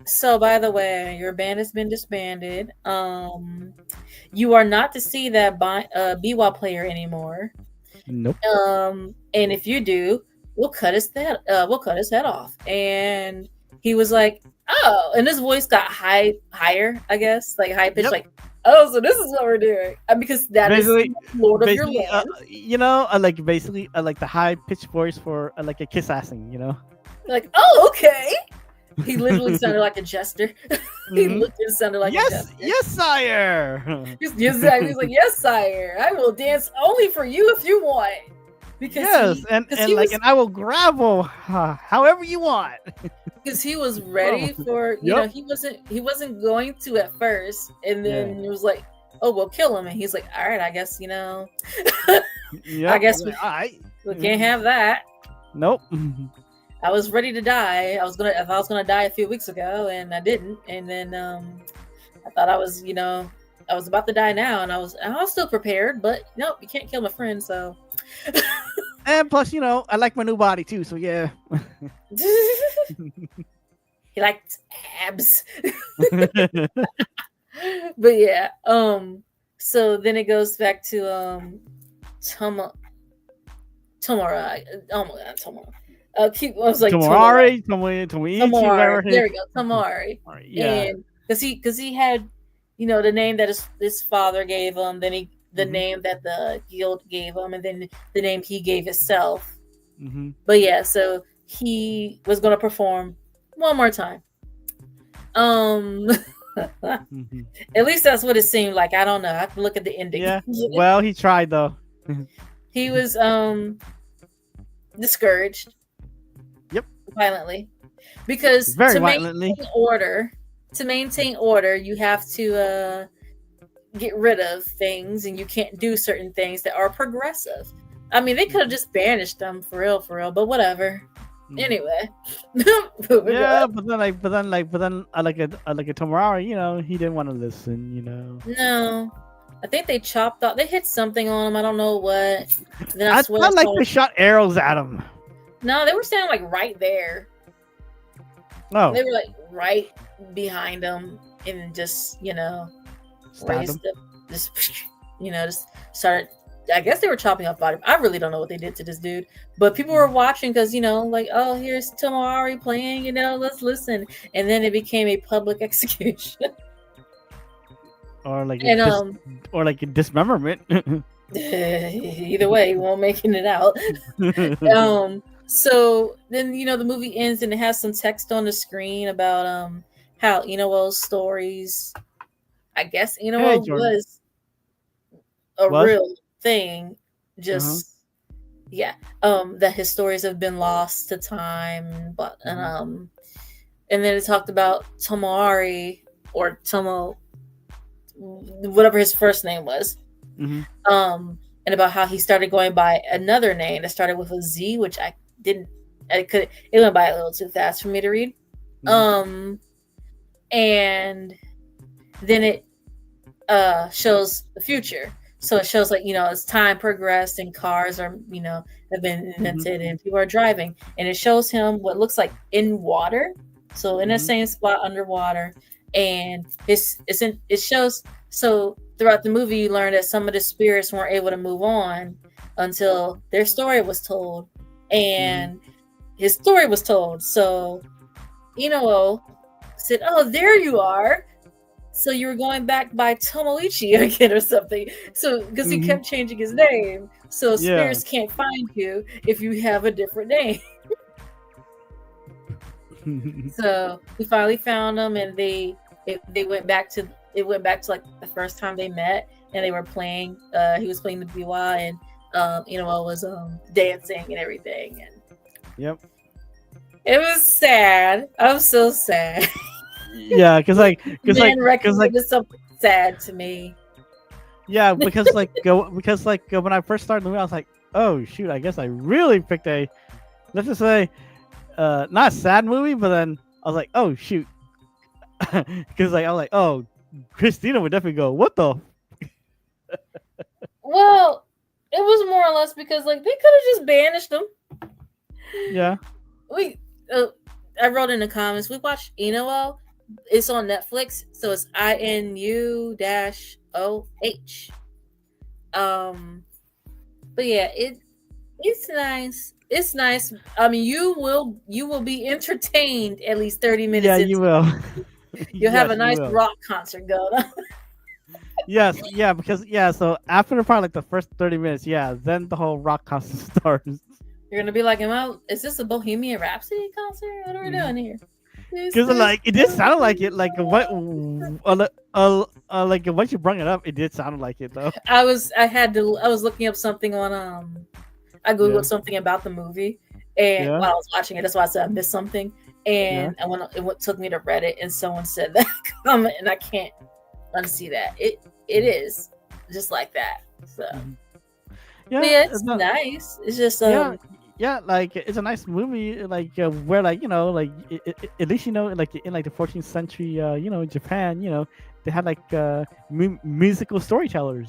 Speaker 2: so by the way, your band has been disbanded. You are not to see that Biwa player anymore.
Speaker 1: Nope.
Speaker 2: And if you do, we'll cut his head off. And he was like, oh, and his voice got higher, I guess, like high pitched, like, oh, so this is what we're doing, because that
Speaker 1: basically,
Speaker 2: is Lord of your land.
Speaker 1: Like the high pitched voice for like a kiss assing,
Speaker 2: Like, oh, okay. He literally sounded like a jester. He looked and sounded like a jester.
Speaker 1: Yes, sire.
Speaker 2: He's like, yes, sire. I will dance only for you if you want. Because
Speaker 1: and I will gravel however you want.
Speaker 2: Because he was ready for he wasn't going to at first, and then it was like, oh, we'll kill him, and he's like, all right, I guess I guess we can't have that.
Speaker 1: Nope.
Speaker 2: I was ready to die. I was gonna die a few weeks ago, and I didn't. And then I thought I was about to die now, and I was still prepared, but nope, you can't kill my friend, so.
Speaker 1: And plus, I like my new body too, so yeah.
Speaker 2: He liked abs. But yeah, so then it goes back to Tomara. Oh my god, Tomara. I was like
Speaker 1: Tomari, Tomoichi.
Speaker 2: There we go, Tomari.
Speaker 1: Yeah,
Speaker 2: and because he had, the name that his father gave him, then the name that the guild gave him, and then the name he gave himself. But yeah, so he was going to perform one more time. At least that's what it seemed like. I don't know. I have to look at the ending.
Speaker 1: Yeah. Well, he tried though.
Speaker 2: He was discouraged.
Speaker 1: Yep.
Speaker 2: Violently, because
Speaker 1: very violently.
Speaker 2: To maintain order, you have to get rid of things, and you can't do certain things that are progressive. I mean, they could have just banished them for real, but whatever. Anyway.
Speaker 1: Yeah, but then I like a Tomorrow, he didn't want to listen,
Speaker 2: No. I think they chopped off. They hit something on him. I don't know what. Then I
Speaker 1: I
Speaker 2: swear
Speaker 1: felt like
Speaker 2: saw.
Speaker 1: they shot arrows at him.
Speaker 2: No, they were standing like right there.
Speaker 1: No,
Speaker 2: They were like right behind him, and just
Speaker 1: stabbed him.
Speaker 2: raised up, just just started. I guess they were chopping off body. I really don't know what they did to this dude, but people were watching because like, oh, here's Tomari playing. Let's listen, and then it became a public execution.
Speaker 1: Or like
Speaker 2: And
Speaker 1: or like a dismemberment.
Speaker 2: either way, he won't making it out. So then the movie ends and it has some text on the screen about how Inu-OH's stories. I guess Inu-OH
Speaker 1: Jordan.
Speaker 2: was a
Speaker 1: Was?
Speaker 2: real thing. Just that his stories have been lost to time, but and then it talked about Tomari or Tomo, whatever his first name was.
Speaker 1: Mm-hmm.
Speaker 2: And about how he started going by another name that started with a Z, which it went by a little too fast for me to read. And then it shows the future. So it shows like, as time progressed and cars are, have been invented and people are driving, and it shows him what looks like in water. So in the same spot underwater, and it shows. So throughout the movie, you learn that some of the spirits weren't able to move on until their story was told, and his story was told. So Inu-OH said, "Oh, there you are. So you were going back by Tomoichi again or something." So because he kept changing his name, so spirits can't find you if you have a different name. So he finally found him, and they went back to like the first time they met, and they were playing. He was playing the biwa, and Inu-OH was dancing and everything. And it was sad. I'm so sad.
Speaker 1: Yeah, because
Speaker 2: it was something sad to me.
Speaker 1: Yeah, because when I first started the movie, I was like, oh shoot, I guess I really picked a, let's just say, not a sad movie, but then I was like, oh shoot, because I was like, oh, Christina would definitely go, what the?
Speaker 2: Well, it was more or less because they could have just banished them.
Speaker 1: Yeah.
Speaker 2: I wrote in the comments. We watched Inu-OH. It's on Netflix, so it's Inu-OH. But yeah, it's nice. It's nice. I mean, you will be entertained at least 30 minutes.
Speaker 1: Yeah, you will.
Speaker 2: You'll have a nice rock concert going on.
Speaker 1: Yes, yeah, because so after probably like the first 30 minutes, then the whole rock concert starts.
Speaker 2: You're gonna be like, is this a Bohemian Rhapsody concert? What are we doing here?
Speaker 1: Because it did sound like it, like what, like once you brought it up, it did sound like it though.
Speaker 2: I was looking up something on I googled something about the movie, and while I was watching it, that's why I said I missed something, and it took me to Reddit, and someone said that comment, and I can't unsee that. It is just like that. So it's nice. It's just
Speaker 1: like it's a nice movie, like where like at least like in like the 14th century, Japan, they had like musical storytellers,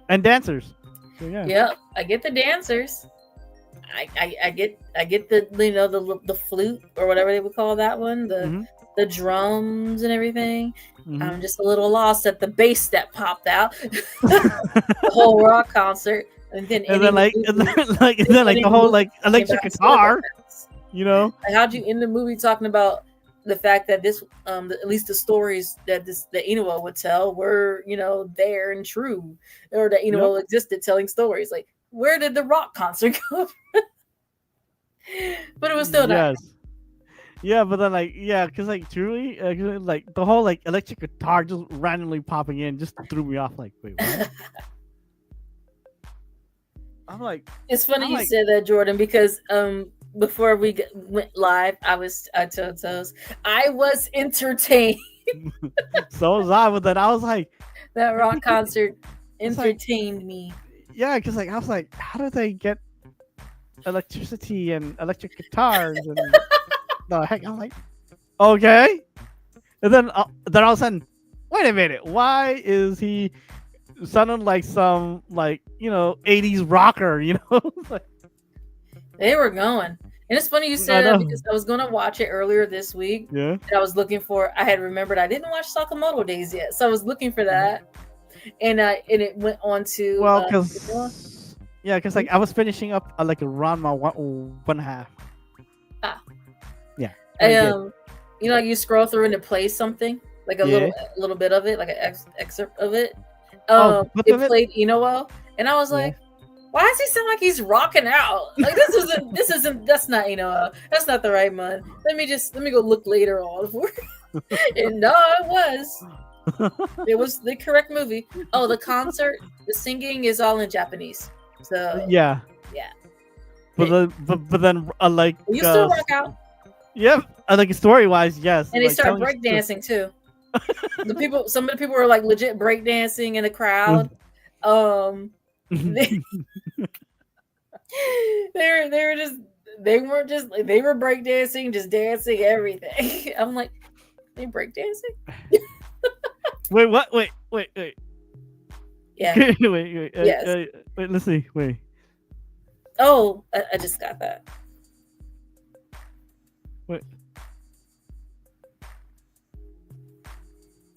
Speaker 1: and dancers. So,
Speaker 2: Yep, I get the dancers. I get the the flute or whatever they would call that one, the drums and everything. I'm just a little lost at the bass that popped out. The whole rock concert. And then the whole like electric guitar, How'd you end the movie talking about the fact that this, at least the stories that Inu-OH would tell were, there and true, or that Inu-OH existed telling stories. Like, where did the rock concert go? But it was still nice.
Speaker 1: Yeah, but then because truly, like the whole like electric guitar just randomly popping in just threw me off. Like, wait, what? I'm like,
Speaker 2: it's funny you said that, Jordan, because before we went live, I was entertained.
Speaker 1: So was I, but then I was like,
Speaker 2: that rock concert entertained me.
Speaker 1: Yeah, because I was like, how do they get electricity and electric guitars and the heck? I'm like, okay, and then all of a sudden, wait wait a minute, why is he sounding like some 80s rocker? Like,
Speaker 2: They were going. And it's funny you
Speaker 1: I
Speaker 2: said that
Speaker 1: know.
Speaker 2: because I was going to watch it earlier this week.
Speaker 1: Yeah.
Speaker 2: And I was looking for, I had remembered I didn't watch Sakamoto Days yet. So I was looking for that. And it went on to.
Speaker 1: Well, because like I was finishing up like around my one half.
Speaker 2: Ah.
Speaker 1: Yeah.
Speaker 2: Like you scroll through and it plays something, like a
Speaker 1: Yeah.
Speaker 2: little bit of it, like an excerpt of it.
Speaker 1: Clip
Speaker 2: It
Speaker 1: of it?
Speaker 2: played Inu-OH, and I was
Speaker 1: Yeah.
Speaker 2: like, why does he sound like he's rocking out? Like that's not Inu-OH. That's not the right one. Let me go look later on. And no, it was the correct movie. Oh, the concert, the singing is all in Japanese. So
Speaker 1: Yeah.
Speaker 2: yeah.
Speaker 1: But then like
Speaker 2: You still rock out.
Speaker 1: Yep. Like story wise, yes.
Speaker 2: And they
Speaker 1: like,
Speaker 2: start
Speaker 1: telling
Speaker 2: breakdancing too. Some of the people were like legit breakdancing in the crowd. They were breakdancing, just dancing everything. I'm like, they breakdancing?
Speaker 1: Wait, what? Wait.
Speaker 2: Yeah.
Speaker 1: wait.
Speaker 2: Yes.
Speaker 1: Wait. Let's see. Wait.
Speaker 2: Oh, I just got that.
Speaker 1: Wait.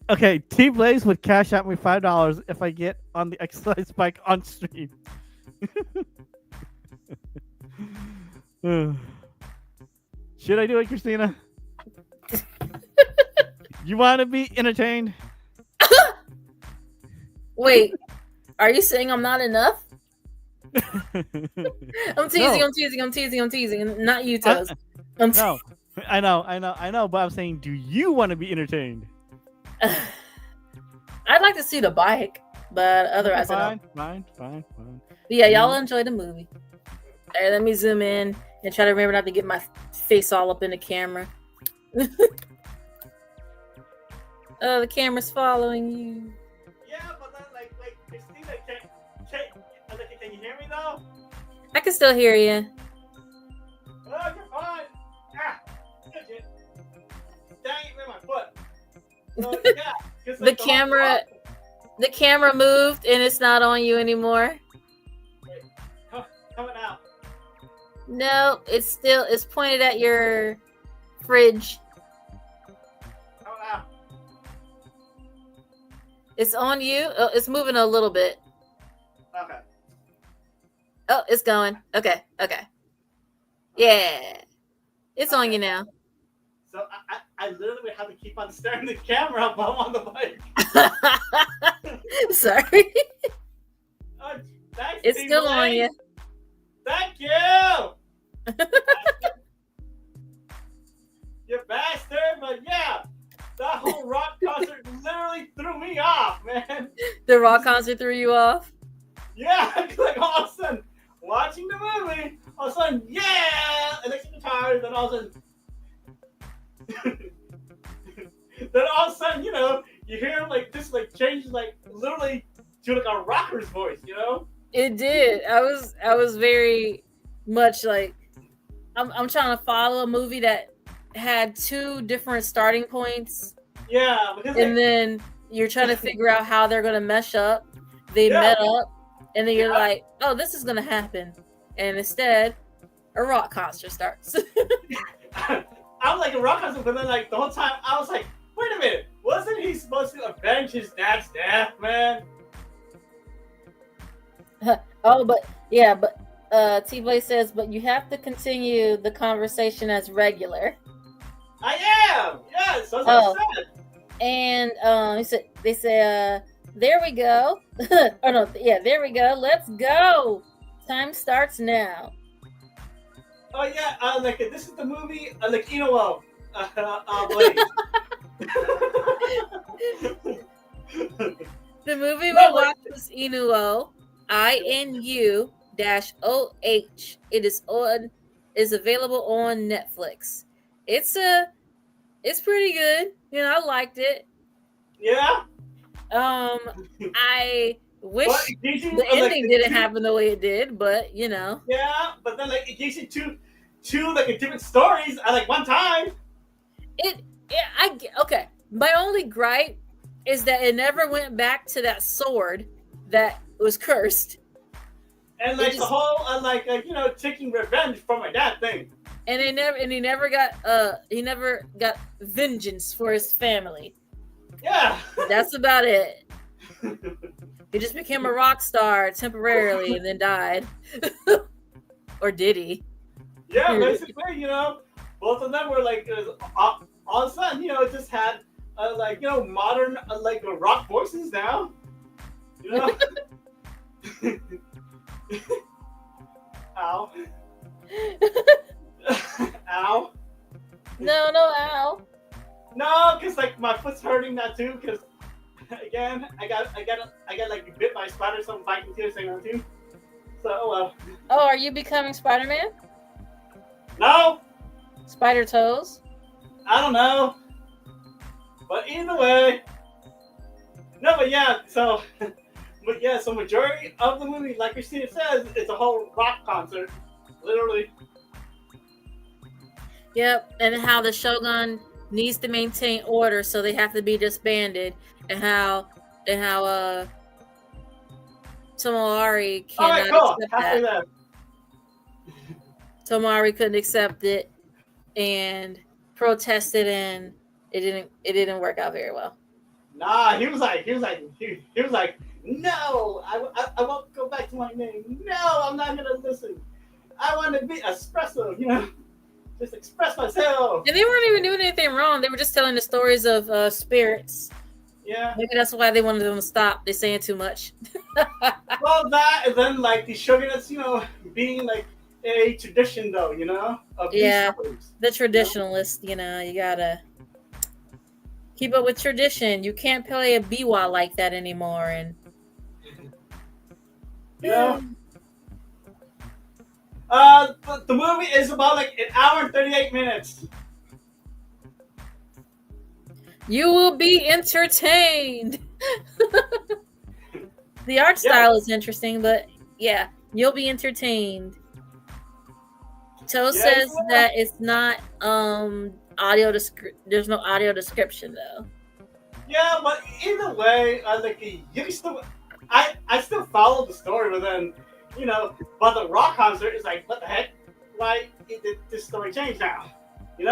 Speaker 1: Okay, T Blaze would cash out me $5 if I get on the exercise bike on stream. Should I do it, Christina? You want to be entertained?
Speaker 2: Wait, are you saying I'm not enough? I'm teasing.
Speaker 1: No.
Speaker 2: I'm teasing. Not you, Toes.
Speaker 1: No, I know, but I'm saying, do you want to be entertained?
Speaker 2: I'd like to see the bike, but otherwise I don't.
Speaker 1: Fine.
Speaker 2: But yeah, y'all enjoy the movie. All right, let me zoom in and try to remember not to get my face all up in the camera. Oh, the camera's following you.
Speaker 1: Yeah, but then like Christina, can you hear me though?
Speaker 2: I can still hear you.
Speaker 1: Oh, you're fine. Good shit. Dang it with my foot. So, yeah,
Speaker 2: The camera moved and it's not on you anymore.
Speaker 1: Wait, coming out.
Speaker 2: No, it's pointed at your fridge.
Speaker 1: Coming out.
Speaker 2: It's on you. Oh, it's moving a little bit.
Speaker 1: Okay.
Speaker 2: Oh, it's going. Okay. Yeah. It's on you now.
Speaker 1: So I literally have to keep on staring the camera while I'm on the bike.
Speaker 2: Sorry.
Speaker 1: Oh, thanks,
Speaker 2: It's
Speaker 1: T.
Speaker 2: still on
Speaker 1: Blaze.
Speaker 2: you.
Speaker 1: Thank you. You bastard, but yeah, that whole rock concert literally threw me off, man.
Speaker 2: The rock concert threw you off?
Speaker 1: Yeah, like all of a sudden, watching the movie, all of a sudden, yeah, electric guitar, then all of a sudden, then all of a sudden, you hear like this, like changes, like literally to like a rocker's voice,
Speaker 2: It did. I was very much like, I'm trying to follow a movie that had two different starting points.
Speaker 1: Yeah, because
Speaker 2: and then you're trying to figure out how they're gonna mesh up. They met up, and then you're like, oh, this is gonna happen. And instead, a rock concert starts.
Speaker 1: I was like a rock concert, but then like the whole time I was like, wait a minute, wasn't he supposed to avenge his dad's death, man?
Speaker 2: T-Blaze says, but you have to continue the conversation as regular.
Speaker 1: I am, yes, that's what I said.
Speaker 2: And they say, there we go. There we go. Let's go. Time starts now.
Speaker 1: Oh yeah, like this is the movie, like Inu-OH.
Speaker 2: The movie we watched was Inu-OH, INU-OH. It is available on Netflix. It's pretty good. I liked it.
Speaker 1: Yeah.
Speaker 2: I wish the ending didn't happen the way it did, but Yeah,
Speaker 1: but then like it gives you two like different stories at like one time.
Speaker 2: Okay. My only gripe is that it never went back to that sword that was cursed.
Speaker 3: And
Speaker 2: It
Speaker 3: like the
Speaker 2: just-
Speaker 3: whole taking revenge from my dad thing.
Speaker 2: And he never got vengeance for his family.
Speaker 3: Yeah.
Speaker 2: That's about it. He just became a rock star temporarily and then died. Or did he?
Speaker 3: Yeah, basically, both of them were like all of a sudden, it just had modern rock voices now. You know. Ow. Ow.
Speaker 2: No, ow.
Speaker 3: No, because like my foot's hurting now too. Because again, I got like bit by a spider, so I'm fighting too, saying that too. So well.
Speaker 2: Oh, are you becoming Spider-Man?
Speaker 3: No,
Speaker 2: Spider Toes?
Speaker 3: I don't know. But either way, no. But yeah, so majority of the movie, like Christina says, it's a whole rock concert, literally.
Speaker 2: Yep, and how the Shogun needs to maintain order, so they have to be disbanded, and how Tomari
Speaker 3: All right,
Speaker 2: cannot
Speaker 3: cool.
Speaker 2: accept
Speaker 3: Halfway
Speaker 2: that.
Speaker 3: there.
Speaker 2: Tomari couldn't accept it and protested, and it didn't work out very well.
Speaker 3: Nah, he was like, no, I won't go back to my name. No, I'm not gonna listen. I want to be espresso, just express myself.
Speaker 2: And they weren't even doing anything wrong. They were just telling the stories of spirits.
Speaker 3: Yeah.
Speaker 2: Maybe that's why they wanted them to stop. They're saying too much.
Speaker 3: Well, that and then like the shogunates, being like a tradition though, of these
Speaker 2: Yeah,
Speaker 3: stories.
Speaker 2: the traditionalist. You gotta keep up with tradition. You can't play a biwa like that anymore. And
Speaker 3: the movie is about like an hour and 38 minutes.
Speaker 2: you will be entertained. The art style is interesting, but yeah, you'll be entertained. Toe says that it's not audio. There's no audio description though.
Speaker 3: Yeah, but either way, I still follow the story, but then but the rock concert is like, what the heck? Why did this story change now? It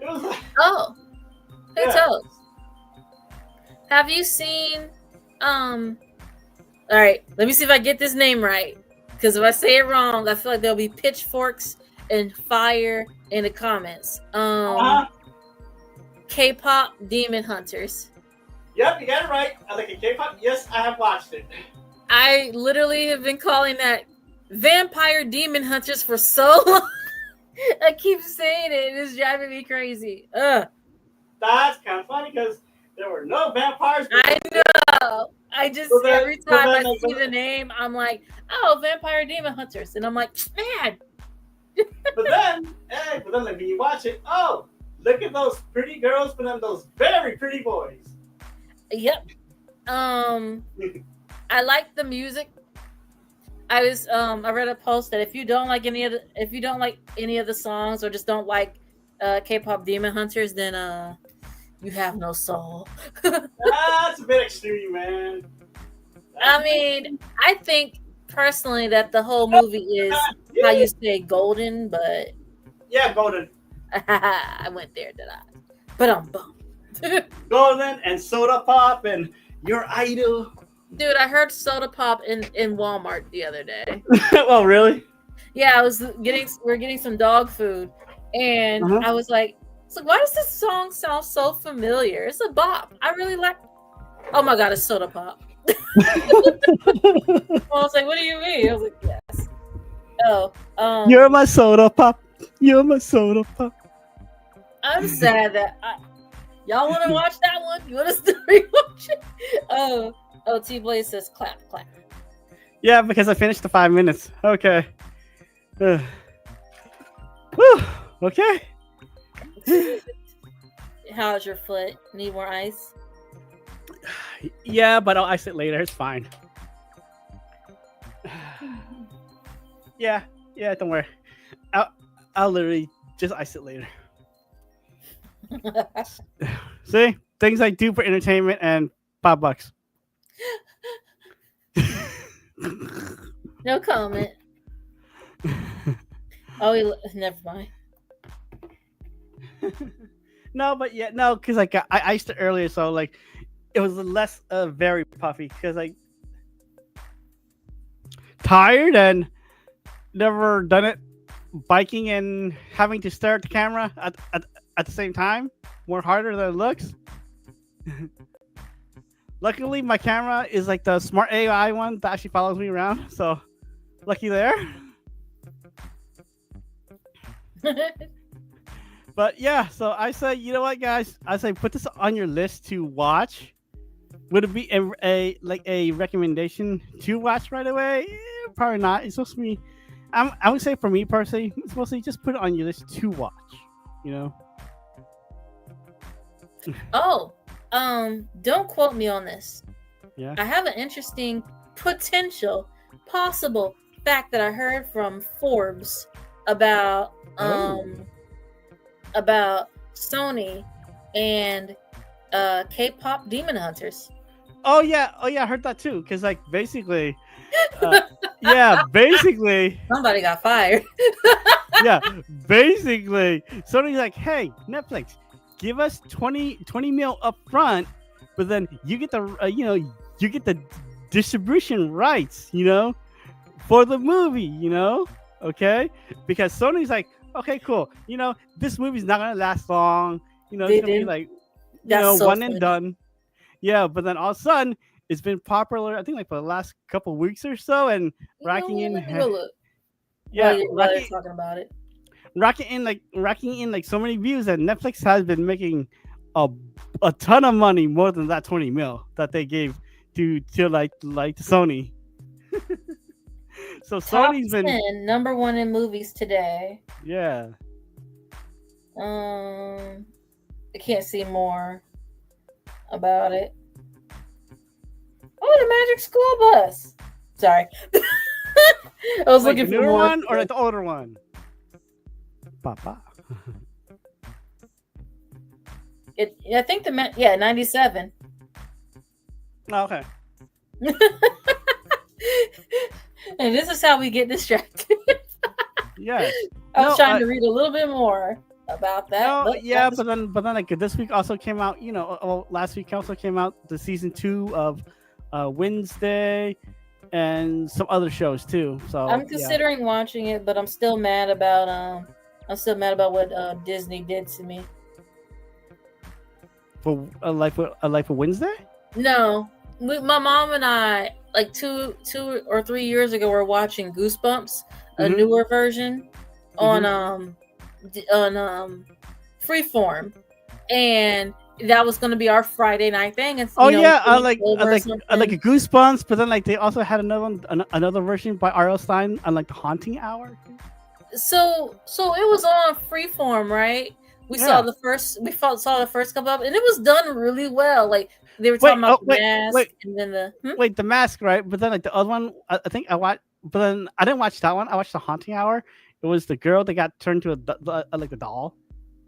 Speaker 3: was like,
Speaker 2: Oh, hey
Speaker 3: Yeah.
Speaker 2: Toes. Have you seen all right, let me see if I get this name right. Because if I say it wrong, I feel like there'll be pitchforks and fire in the comments. K-pop Demon Hunters.
Speaker 3: Yep, you got it right. I like a K-pop. Yes, I have watched it.
Speaker 2: I literally have been calling that Vampire Demon Hunters for so long. I keep saying it. It's driving me crazy. Ugh.
Speaker 3: That's kind of funny because there were no vampires.
Speaker 2: I know. I just every time I see the name, I'm like, oh, Vampire Demon Hunters, and I'm like, man.
Speaker 3: But then like, when you watch it, oh, look at those pretty girls, but then those very pretty boys.
Speaker 2: Yep. I like the music. I read a post that if you don't like any of the songs or just don't like K-pop Demon Hunters, then you have no soul.
Speaker 3: That's a bit extreme, man.
Speaker 2: I mean, I think personally that the whole movie is how you say golden, but
Speaker 3: yeah, golden.
Speaker 2: I went there, did I? But I'm bummed.
Speaker 3: Golden and soda pop and your idol.
Speaker 2: Dude, I heard soda pop in Walmart the other day.
Speaker 3: Oh, really?
Speaker 2: Yeah, we're getting some dog food, and I was like, why does this song sound so familiar? It's a bop. I really like. Oh my god, it's soda pop. I was like, what do you mean? I was like, yes. Oh,
Speaker 1: you're my soda pop. You're my soda pop.
Speaker 2: I'm sad that y'all want to watch that one. You want to rewatch it? Oh, T Blaze says clap.
Speaker 1: Yeah, because I finished the 5 minutes. Okay. Whew, okay.
Speaker 2: How's your foot? Need more ice?
Speaker 1: Yeah, but I'll ice it later. It's fine. Yeah, don't worry. I'll literally just ice it later. See, things I do for entertainment and $5.
Speaker 2: No comment. Oh, never mind.
Speaker 1: No, but yeah, no, because like I iced it earlier, so like it was less very puffy because like tired and never done it biking and having to stare at the camera at the same time more harder than it looks. Luckily, my camera is like the smart AI one that actually follows me around, so lucky there. But yeah, so I say, you know what, guys? I say put this on your list to watch. Would it be a recommendation to watch right away? Probably not. It's supposed to be. I would say for me personally, it's mostly just put it on your list to watch. You know.
Speaker 2: Oh, don't quote me on this.
Speaker 1: Yeah.
Speaker 2: I have an interesting possible fact that I heard from Forbes about about Sony and K-pop Demon Hunters.
Speaker 1: Oh yeah, I heard that too. Cause like basically, basically
Speaker 2: somebody got fired.
Speaker 1: Yeah, basically, Sony's like, hey, Netflix, give us 20 mil up front, but then you get the you get the distribution rights, for the movie, okay? Because Sony's like, okay, cool, this movie's not gonna last long, it's gonna be like, one and done. Yeah, but then all of a sudden, it's been popular, I think, like for the last couple weeks or so, and racking in.
Speaker 2: Yeah, while you're talking about it.
Speaker 1: Racking in like so many views that Netflix has been making a ton of money, more than that 20 mil that they gave to Sony. So
Speaker 2: Top
Speaker 1: Sony's
Speaker 2: 10,
Speaker 1: been
Speaker 2: number one in movies today.
Speaker 1: Yeah.
Speaker 2: I can't see more about it. Oh, the Magic School Bus. Sorry. I was looking
Speaker 1: the
Speaker 2: for
Speaker 1: newer
Speaker 2: more.
Speaker 1: one or like the older one. Papa.
Speaker 2: I think 97.
Speaker 1: Oh, okay.
Speaker 2: And this is how we get distracted.
Speaker 1: Yeah.
Speaker 2: I was trying to read a little bit more about that.
Speaker 1: No, yeah, but then like this week also came out, last week also came out the season 2 of Wednesday and some other shows too. So
Speaker 2: I'm considering watching it, but I'm still mad about what Disney did to me.
Speaker 1: For Life of Wednesday?
Speaker 2: No, my mom and I, like 2 or 3 years ago, were watching Goosebumps, a newer version on Freeform, and that was going to be our Friday night thing. And
Speaker 1: I like a Goosebumps, but then like they also had another version by R.L. Stine on like the Haunting Hour.
Speaker 2: So it was on Freeform, right? We saw the first couple up, and it was done really well. Like they were talking about the mask, and then
Speaker 1: the mask, right? But then like the other one, I think I watched, but then I didn't watch that one. I watched the Haunting Hour. It was the girl that got turned to like a doll.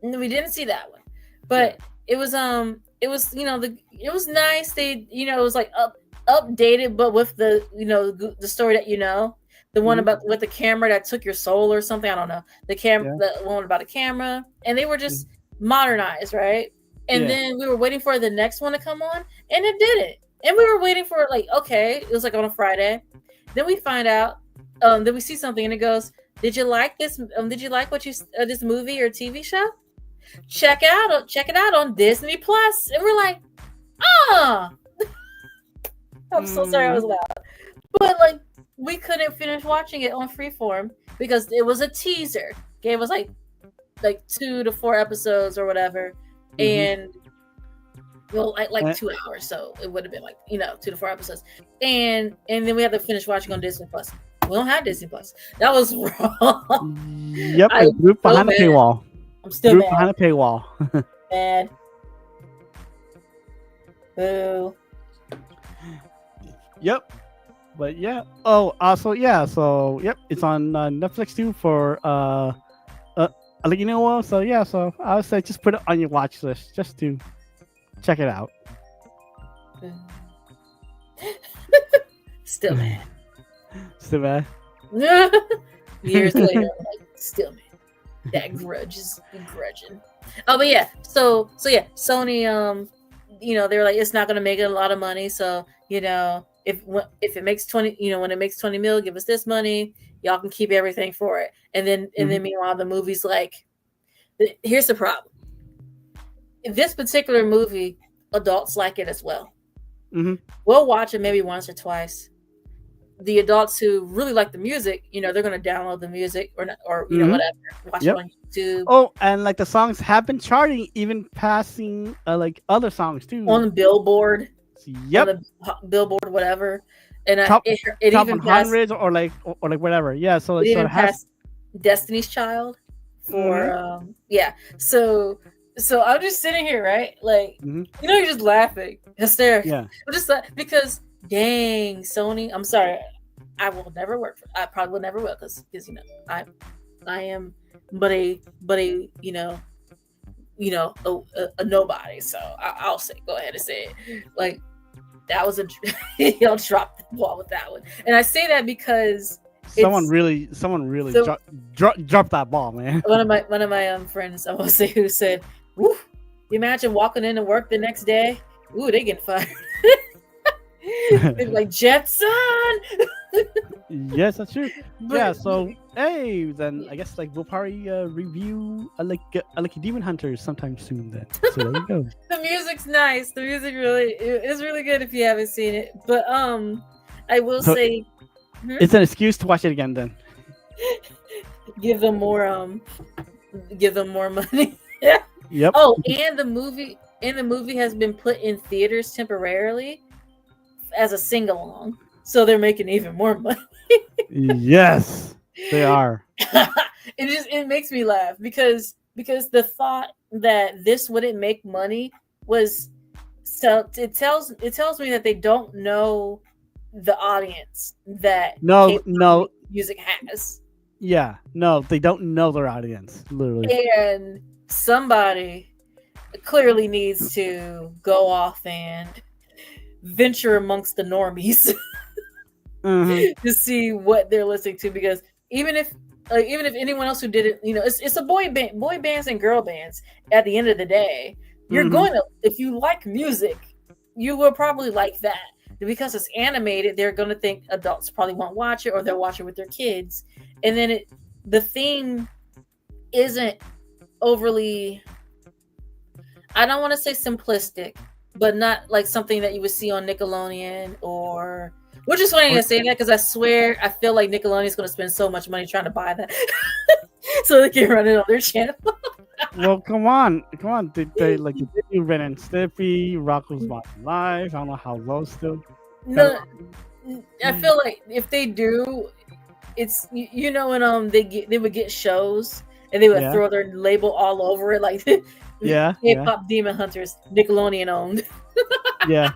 Speaker 2: No, we didn't see that one, but it was it was nice. They it was like updated, but with the the story that the one about with the camera that took your soul or something. I don't know the one about a camera, and they were just modernized, right? And then we were waiting for the next one to come on, and it didn't. And we were waiting for it, like, okay, it was like on a Friday. Then we find out, then we see something, and it goes, "Did you like this? Did you like this movie or TV show? Check it out on Disney Plus." And we're like, I'm so sorry I was loud, but like we couldn't finish watching it on Freeform because it was a teaser. Gave us like 2 to 4 episodes or whatever, and like 2 hours, so it would have been like 2 to 4 episodes, and then we had to finish watching on Disney Plus. We don't have Disney Plus. That was wrong.
Speaker 1: Yep, group behind the paywall.
Speaker 2: I'm still
Speaker 1: group
Speaker 2: mad.
Speaker 1: Behind a paywall.
Speaker 2: Mad. Boo.
Speaker 1: Yep. But yeah. Oh, also So yep, it's on Netflix too for
Speaker 2: Mm-hmm.
Speaker 1: So yeah. So I would say just put it on your watch list, just to Check it out.
Speaker 2: Still mad.
Speaker 1: Still bad.
Speaker 2: Years later, I'm like, still mad. That grudge is begrudging. Oh, but yeah. So yeah, Sony, they were like, it's not gonna make a lot of money. So, if it makes 20, when it makes 20 mil, give us this money. Y'all can keep everything for it. And then meanwhile, the movie's like, here's the problem. This particular movie, adults like it as well.
Speaker 1: Mm-hmm.
Speaker 2: We'll watch it maybe once or twice. The adults who really like the music, they're going to download the music or whatever, watch it on YouTube.
Speaker 1: Oh, and like the songs have been charting, even passing like other songs too
Speaker 2: on the Billboard.
Speaker 1: Yep.
Speaker 2: On the Billboard, whatever. And
Speaker 1: top
Speaker 2: it
Speaker 1: top
Speaker 2: even
Speaker 1: 100 or like whatever. Yeah. So
Speaker 2: it even
Speaker 1: it has
Speaker 2: passed Destiny's Child for So I'm just sitting here, right? Like, you're just laughing, hysterical.
Speaker 1: Yeah.
Speaker 2: I'm just because, dang, Sony. I'm sorry, I will never work for. I probably will never will because I am but a nobody. So I'll say, go ahead and say it. Like that was y'all dropped the ball with that one, and I say that because. Someone really
Speaker 1: dropped that ball, man.
Speaker 2: One of my friends, I want to say, who said, "Woo, you imagine walking into work the next day? Ooh, they get fired." They're like Jetson.
Speaker 1: Yes, that's true. Yeah, so hey, then I guess like we'll probably review like Demon Hunters sometime soon. Then, so there you go.
Speaker 2: The music's nice. The music is really good if you haven't seen it. But I will say.
Speaker 1: It's an excuse to watch it again. Then
Speaker 2: give them more money.
Speaker 1: Yep.
Speaker 2: Oh, and the movie has been put in theaters temporarily as a sing-along, so they're making even more money.
Speaker 1: Yes, they are.
Speaker 2: It makes me laugh because the thought that this wouldn't make money was so it tells me that they don't know the audience that
Speaker 1: no
Speaker 2: music has.
Speaker 1: Yeah, no, they don't know their audience, literally.
Speaker 2: And somebody clearly needs to go off and venture amongst the normies to see what they're listening to, because even if anyone else who did it, it's a boy bands and girl bands. At the end of the day, you're going to, if you like music, you will probably like that. Because it's animated, they're going to think adults probably won't watch it, or they'll watch it with their kids. And then the theme isn't overly, I don't want to say simplistic, but not like something that you would see on Nickelodeon or, which is funny to say that because I swear I feel like Nickelodeon's going to spend so much money trying to buy that so they can run it on their channel.
Speaker 1: Well, come on. They like Ren and Stimpy, Rocko's Modern Life. I don't know how low still.
Speaker 2: No, I feel like if they do, it's when they would get shows and they would throw their label all over it, like K-pop Demon Hunters, Nickelodeon owned.
Speaker 1: Yeah.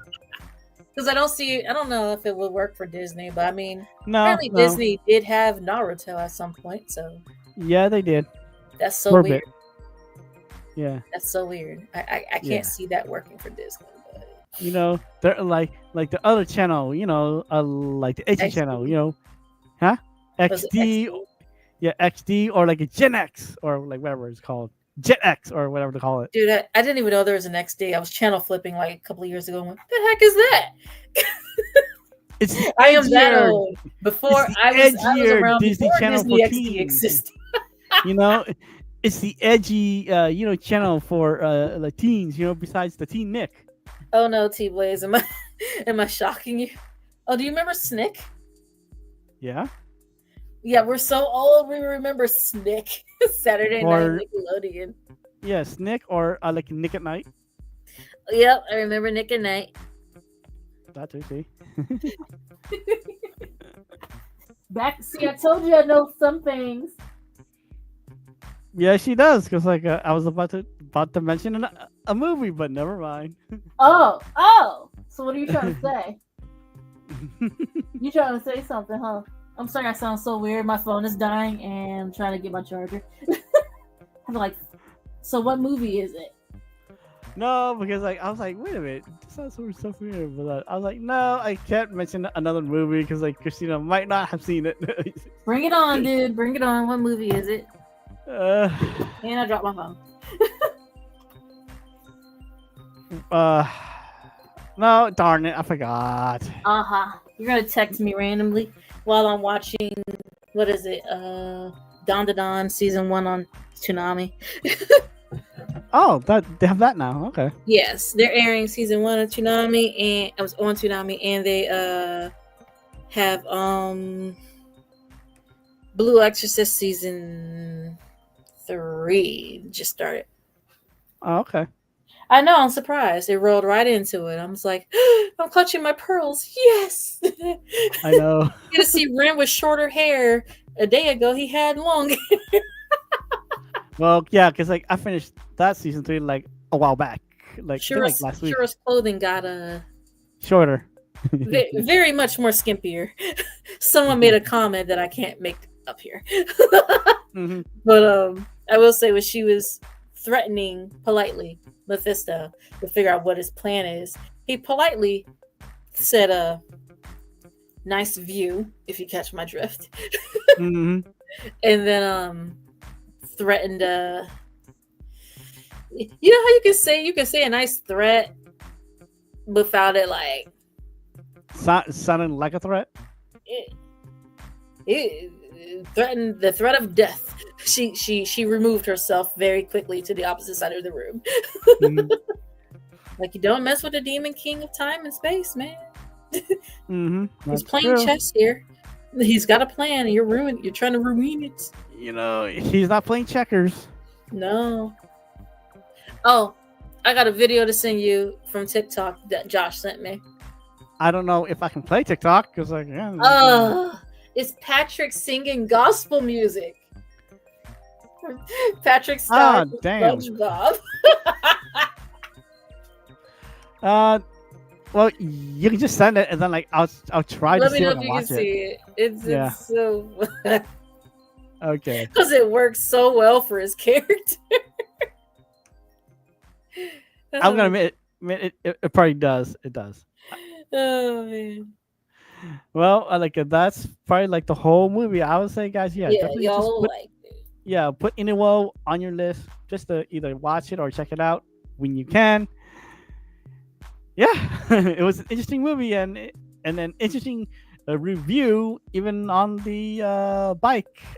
Speaker 2: Because I don't know if it would work for Disney, but I mean, apparently Disney did have Naruto at some point, so.
Speaker 1: Yeah, they did.
Speaker 2: That's so weird.
Speaker 1: Yeah.
Speaker 2: That's so weird. I can't see that working for Disney. But...
Speaker 1: they're like the other channel, like the HD channel, huh? XD. Yeah, XD or like a Gen X or like whatever it's called. Jet X or whatever to call it.
Speaker 2: Dude, I didn't even know there was an XD. I was channel flipping like a couple of years ago. I'm like, what the heck is that? I am that old. Before I was around
Speaker 1: Disney
Speaker 2: before
Speaker 1: channel
Speaker 2: Disney
Speaker 1: for
Speaker 2: XD
Speaker 1: teens.
Speaker 2: existed.
Speaker 1: It's the edgy, channel for like teens. Besides the Teen Nick.
Speaker 2: Oh no, T Blaze, am I shocking you? Oh, do you remember Snick?
Speaker 1: Yeah.
Speaker 2: Yeah, we're so old. We remember Snick. Saturday night Nickelodeon.
Speaker 1: Yeah, Snick or like Nick at Night.
Speaker 2: Yep, I remember Nick at Night.
Speaker 1: That too, see.
Speaker 2: See, I told you I know some things.
Speaker 1: Yeah, she does. Cause like I was about to mention a movie, but never mind.
Speaker 2: Oh. So what are you trying to say? You trying to say something, huh? I'm sorry, I sound so weird. My phone is dying, and I'm trying to get my charger. I'm like, so what movie is it?
Speaker 1: No, because like I was like, wait a minute, this sounds so familiar. But I was like, no, I can't mention another movie because like Christina might not have seen it.
Speaker 2: Bring it on, dude. Bring it on. What movie is it?
Speaker 1: uh,
Speaker 2: And I dropped my phone.
Speaker 1: no, darn it, I forgot.
Speaker 2: You're gonna text me randomly while I'm watching. What is it? Don Da Don season 1 on Toonami.
Speaker 1: Oh, that they have that now. Okay.
Speaker 2: Yes, they're airing season 1 of Toonami, and I was on Toonami, and they have Blue Exorcist season 3 just started.
Speaker 1: Oh, okay.
Speaker 2: I know, I'm surprised. It rolled right into it. I was like, I'm clutching my pearls. Yes.
Speaker 1: I know.
Speaker 2: You get to see Ren with shorter hair. A day ago, he had long hair.
Speaker 1: Well, yeah, because like I finished that season 3 like a while back, like, like last week.
Speaker 2: Shura's clothing got
Speaker 1: Shorter.
Speaker 2: very much more skimpier. Someone made a comment that I can't make up here.
Speaker 1: Mm-hmm.
Speaker 2: But I will say when she was threatening politely Mephisto to figure out what his plan is, he politely said nice view, if you catch my drift.
Speaker 1: Mm-hmm.
Speaker 2: And then threatened you know how you can say a nice threat without it like
Speaker 1: Sounding like a threat.
Speaker 2: It threatened the threat of death. She removed herself very quickly to the opposite side of the room.
Speaker 1: Mm-hmm.
Speaker 2: Like, you don't mess with the demon king of time and space, man.
Speaker 1: Mm-hmm.
Speaker 2: He's playing chess here. He's got a plan, and you're trying to ruin it.
Speaker 1: You know, he's not playing checkers.
Speaker 2: No. Oh, I got a video to send you from TikTok that Josh sent me.
Speaker 1: I don't know if I can play TikTok because like
Speaker 2: It's Patrick singing gospel music. Patrick Star from
Speaker 1: damn.
Speaker 2: SpongeBob.
Speaker 1: Well, you can just send it and then like I'll try to
Speaker 2: Let me
Speaker 1: see
Speaker 2: know
Speaker 1: if
Speaker 2: if
Speaker 1: I
Speaker 2: you
Speaker 1: can
Speaker 2: can
Speaker 1: watch
Speaker 2: see
Speaker 1: it.
Speaker 2: it. It's so
Speaker 1: Okay.
Speaker 2: because it works so well for his character.
Speaker 1: I'm gonna admit it probably does. It does.
Speaker 2: Oh man.
Speaker 1: Well, like that's probably like the whole movie. I would say, guys, definitely just
Speaker 2: y'all
Speaker 1: put,
Speaker 2: like it.
Speaker 1: put Inu-OH on your list just to either watch it or check it out when you can. Yeah, it was an interesting movie and an interesting review even on the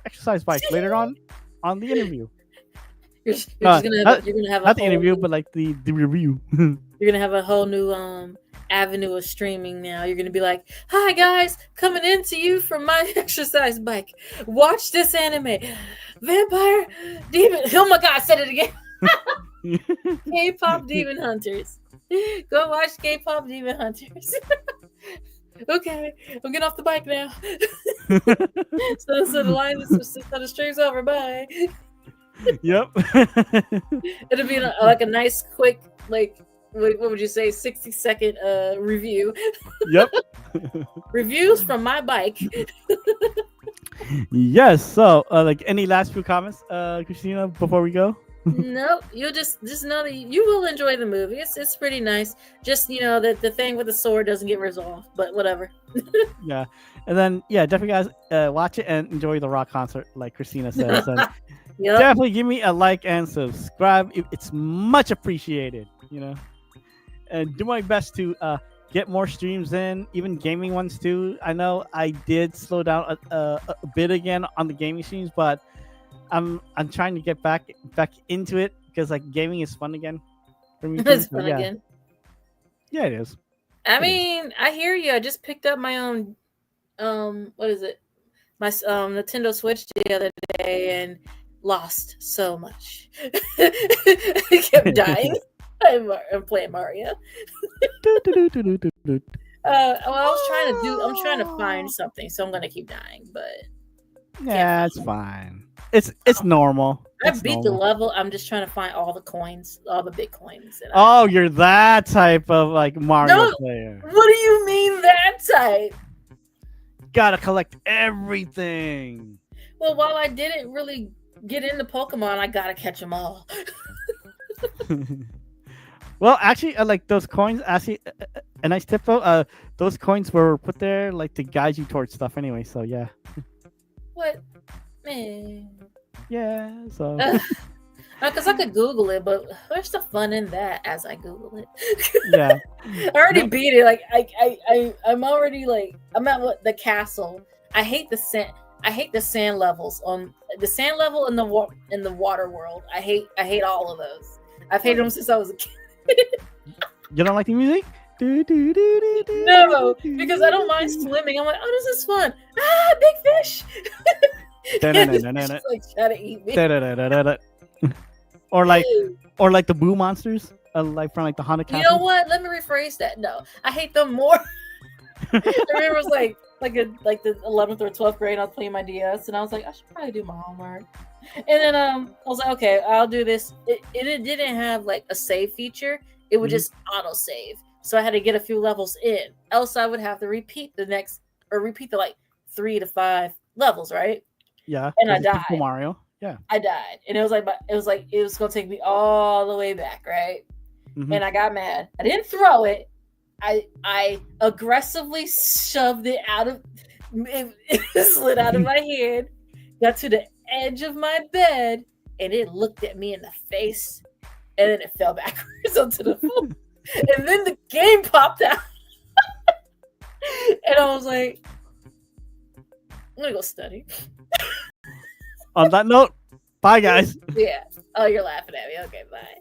Speaker 1: exercise bike later on the interview.
Speaker 2: You're gonna have a
Speaker 1: not the interview, but like the review.
Speaker 2: You're gonna have a whole new avenue of streaming now. You're gonna be like, "Hi guys, coming into you from my exercise bike. Watch this anime, Vampire Demon." Oh my god, I said it again. K-pop Demon Hunters. Go watch K-pop Demon Hunters. Okay, I'm getting off the bike now. so the line is the stream's over. Bye.
Speaker 1: Yep.
Speaker 2: It'll be like a nice, quick, like, what would you say, 60-second review.
Speaker 1: Yep.
Speaker 2: Reviews from my bike.
Speaker 1: Yes. So, like, any last few comments, Christina, before we go?
Speaker 2: Nope. You just know that you will enjoy the movie. It's pretty nice. Just that the thing with the sword doesn't get resolved, but whatever.
Speaker 1: Yeah, and then definitely guys, watch it and enjoy the rock concert, like Christina says. And
Speaker 2: Yep.
Speaker 1: definitely give me a like and subscribe. It's much appreciated. And do my best to get more streams in, even gaming ones too. I know I did slow down a bit again on the gaming streams, but I'm trying to get back into it because like gaming is fun again for me.
Speaker 2: It's fun again.
Speaker 1: Yeah, it is.
Speaker 2: I mean, I hear you. I just picked up my own what is it? My Nintendo Switch the other day and lost so much. I kept dying. I'm playing Mario. Well, I'm trying to find something, so I'm gonna keep dying, but
Speaker 1: yeah, it's fine. It's normal.
Speaker 2: I beat the level. I'm just trying to find all the coins, all the big coins.
Speaker 1: You're that type of like Mario player.
Speaker 2: What do you mean that type?
Speaker 1: Gotta collect everything.
Speaker 2: Well, while I didn't really get into Pokemon, I gotta catch them all.
Speaker 1: Well, actually, like those coins, actually, a nice tip though. Those coins were put there like to guide you towards stuff anyway. So yeah,
Speaker 2: What, man?
Speaker 1: yeah. So
Speaker 2: Because I could Google it, but where's the fun in that as I Google it?
Speaker 1: yeah,
Speaker 2: I already
Speaker 1: No.
Speaker 2: beat it. Like I'm already like I'm at the castle. I hate the sand. I hate the sand levels on the sand level in the water world. I hate all of those. I've hated them since I was a kid.
Speaker 1: You don't like the music? Do, do, do, do, do,
Speaker 2: No,
Speaker 1: do,
Speaker 2: because I don't mind
Speaker 1: do.
Speaker 2: swimming. I'm like, oh, this is fun. Ah, big fish. And this fish
Speaker 1: Da-da-da-da-da-da.
Speaker 2: is like trying to eat me.
Speaker 1: Da-da-da-da-da-da. Or like the Boo monsters, like from like the Haunted
Speaker 2: You
Speaker 1: Castle.
Speaker 2: know what? Let me rephrase that. No, I hate them more. I remember it was like the 11th or 12th grade. I was playing my DS, and I was like, I should probably do my homework. And then I was like, okay, I'll do this. It didn't have like a save feature. It would
Speaker 1: Mhm.
Speaker 2: just auto save. So I had to get a few levels in. Else I would have to repeat the like 3 to 5 levels, right?
Speaker 1: Yeah,
Speaker 2: And I
Speaker 1: 'cause it's Super
Speaker 2: died.
Speaker 1: Mario. Yeah.
Speaker 2: I died, and it was gonna take me all the way back, right?
Speaker 1: Mhm.
Speaker 2: And I got mad. I didn't throw it. I aggressively shoved it out of it slid out of my hand, got to the edge of my bed, and it looked at me in the face, and then it fell backwards onto the floor. And then the game popped out. And I was like, I'm gonna go study.
Speaker 1: On that note, bye guys.
Speaker 2: Yeah. Oh, you're laughing at me. Okay, bye.